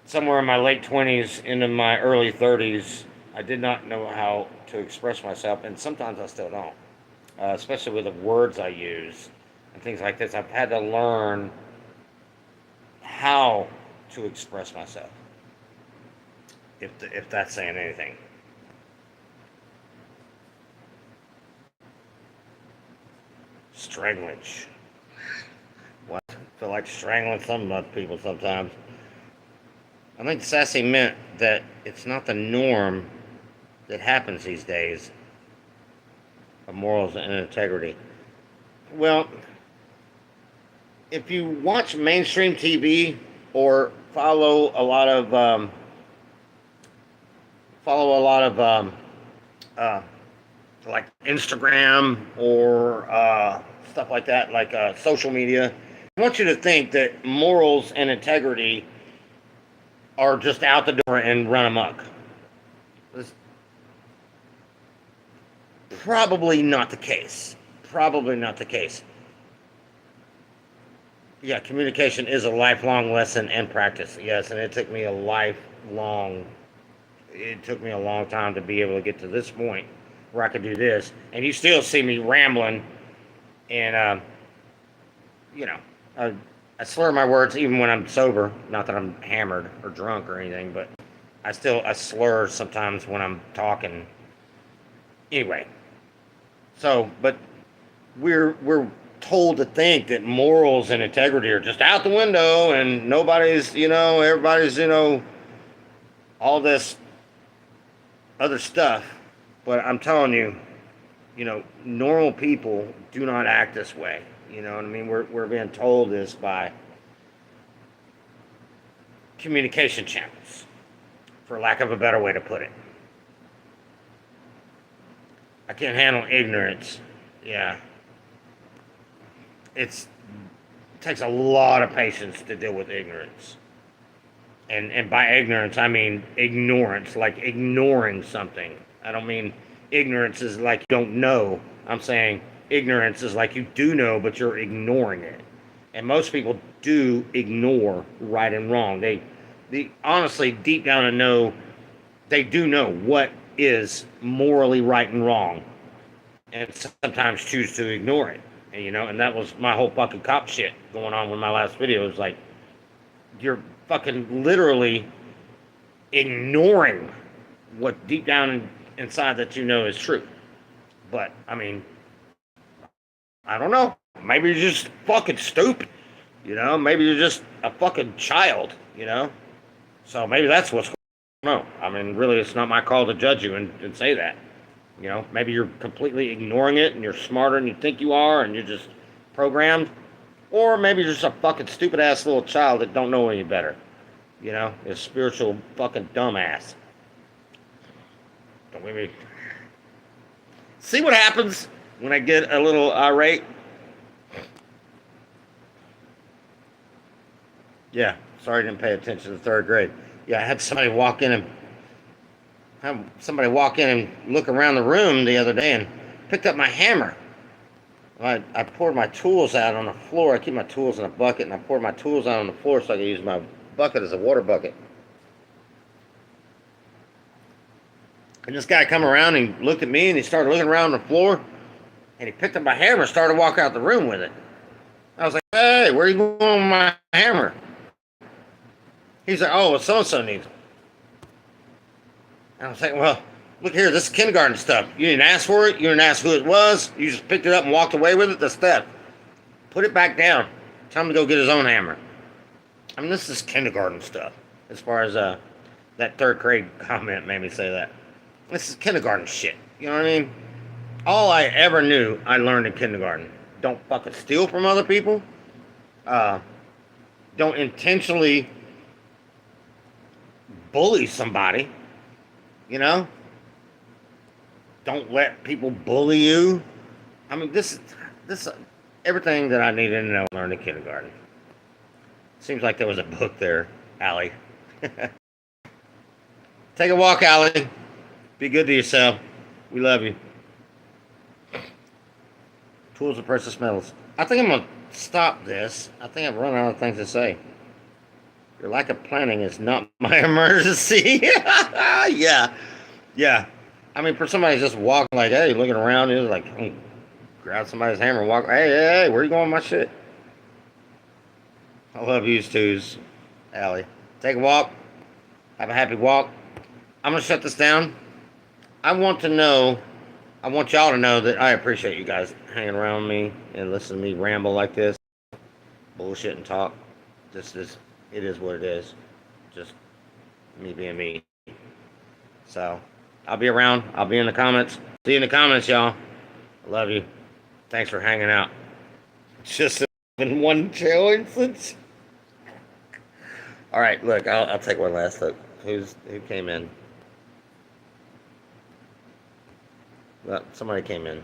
somewhere in my late 20s into my early 30s, I did not know how to express myself, and sometimes I still don't, especially with the words I use and things like this. I've had to learn how to express myself, if that's saying anything. Stranglage. What? I feel like strangling some people sometimes. I think sassy meant that it's not the norm that happens these days of morals and integrity. Well, if you watch mainstream TV or follow a lot of uh, like Instagram or stuff like that, like social media, I want you to think that morals and integrity are just out the door and run amok. It's probably not the case. Probably not the case. Yeah, communication is a lifelong lesson and practice. Yes, and it took me a long time to be able to get to this point where I could do this. And you still see me rambling, and you know, I, I slur my words even when I'm sober. Not that I'm hammered or drunk or anything, but I slur sometimes when I'm talking. Anyway, but we're told to think that morals and integrity are just out the window, and everybody's all this other stuff. But I'm telling you, normal people do not act this way. You know what I mean? We're being told this by communication channels, for lack of a better way to put it. I can't handle ignorance. Yeah. It takes a lot of patience to deal with ignorance. And by ignorance, I mean ignorance, like ignoring something. I don't mean ignorance is like you don't know. I'm saying ignorance is like you do know, but you're ignoring it. And most people do ignore right and wrong. They honestly, deep down they do know what is morally right and wrong, and sometimes choose to ignore it. And that was my whole fucking cop shit going on with my last video. It was like, you're fucking literally ignoring what deep down inside that is true. But, I mean, I don't know. Maybe you're just fucking stupid. Maybe you're just a fucking child, So maybe that's what's going on. I mean, really, it's not my call to judge you and say that. Maybe you're completely ignoring it and you're smarter than you think you are and you're just programmed. Or maybe you're just a fucking stupid ass little child that don't know any better. A spiritual fucking dumbass. Don't let me. See what happens when I get a little irate? Yeah, sorry I didn't pay attention to third grade. Yeah, I had somebody walk in and look around the room the other day and picked up my hammer. I poured my tools out on the floor. I keep my tools in a bucket, and I poured my tools out on the floor so I could use my bucket as a water bucket. And this guy come around and looked at me, and he started looking around the floor, and he picked up my hammer and started walking out the room with it. I was like, hey, where are you going with my hammer? He's like, oh, well, so and so needs it. And I was like, well, look here, this is kindergarten stuff. You didn't ask for it. You didn't ask who it was. You just picked it up and walked away with it. That's theft. Put it back down. Tell him to go get his own hammer. I mean, this is kindergarten stuff. As far as that third grade comment made me say that. This is kindergarten shit. You know what I mean? All I ever knew, I learned in kindergarten. Don't fucking steal from other people. Uh, don't intentionally bully somebody. You know? Don't let people bully you. I mean, this everything that I needed to know I learned in kindergarten. Seems like there was a book there, Allie. Take a walk, Allie. Be good to yourself. We love you. Tools of precious metals. I think I'm gonna stop this. I think I've run out of things to say. Your lack of planning is not my emergency. Yeah, yeah. I mean, for somebody just walking like, hey, looking around, it's like, grab somebody's hammer and walk. Hey, hey, hey, where you going with my shit? I love you twos, Allie. Take a walk. Have a happy walk. I'm gonna shut this down. I want to know. I want y'all to know that I appreciate you guys hanging around me and listening to me ramble like this, bullshit and talk. This is. It is what it is. Just me being me. So I'll be around. I'll be in the comments. See you in the comments, y'all. I love you. Thanks for hanging out. Just in one challenge. All right, look. I'll take one last look. Who came in? Well, somebody came in.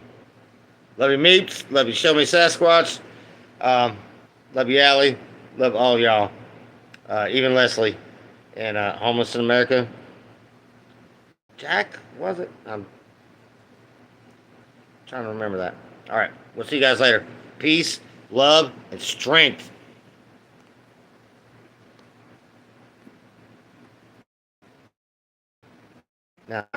Love you, Meeps. Love you, Show Me Sasquatch. Love you, Allie. Love all y'all. Even Leslie. And Homeless in America. Jack, was it? I'm trying to remember that. All right. We'll see you guys later. Peace, love, and strength. Now,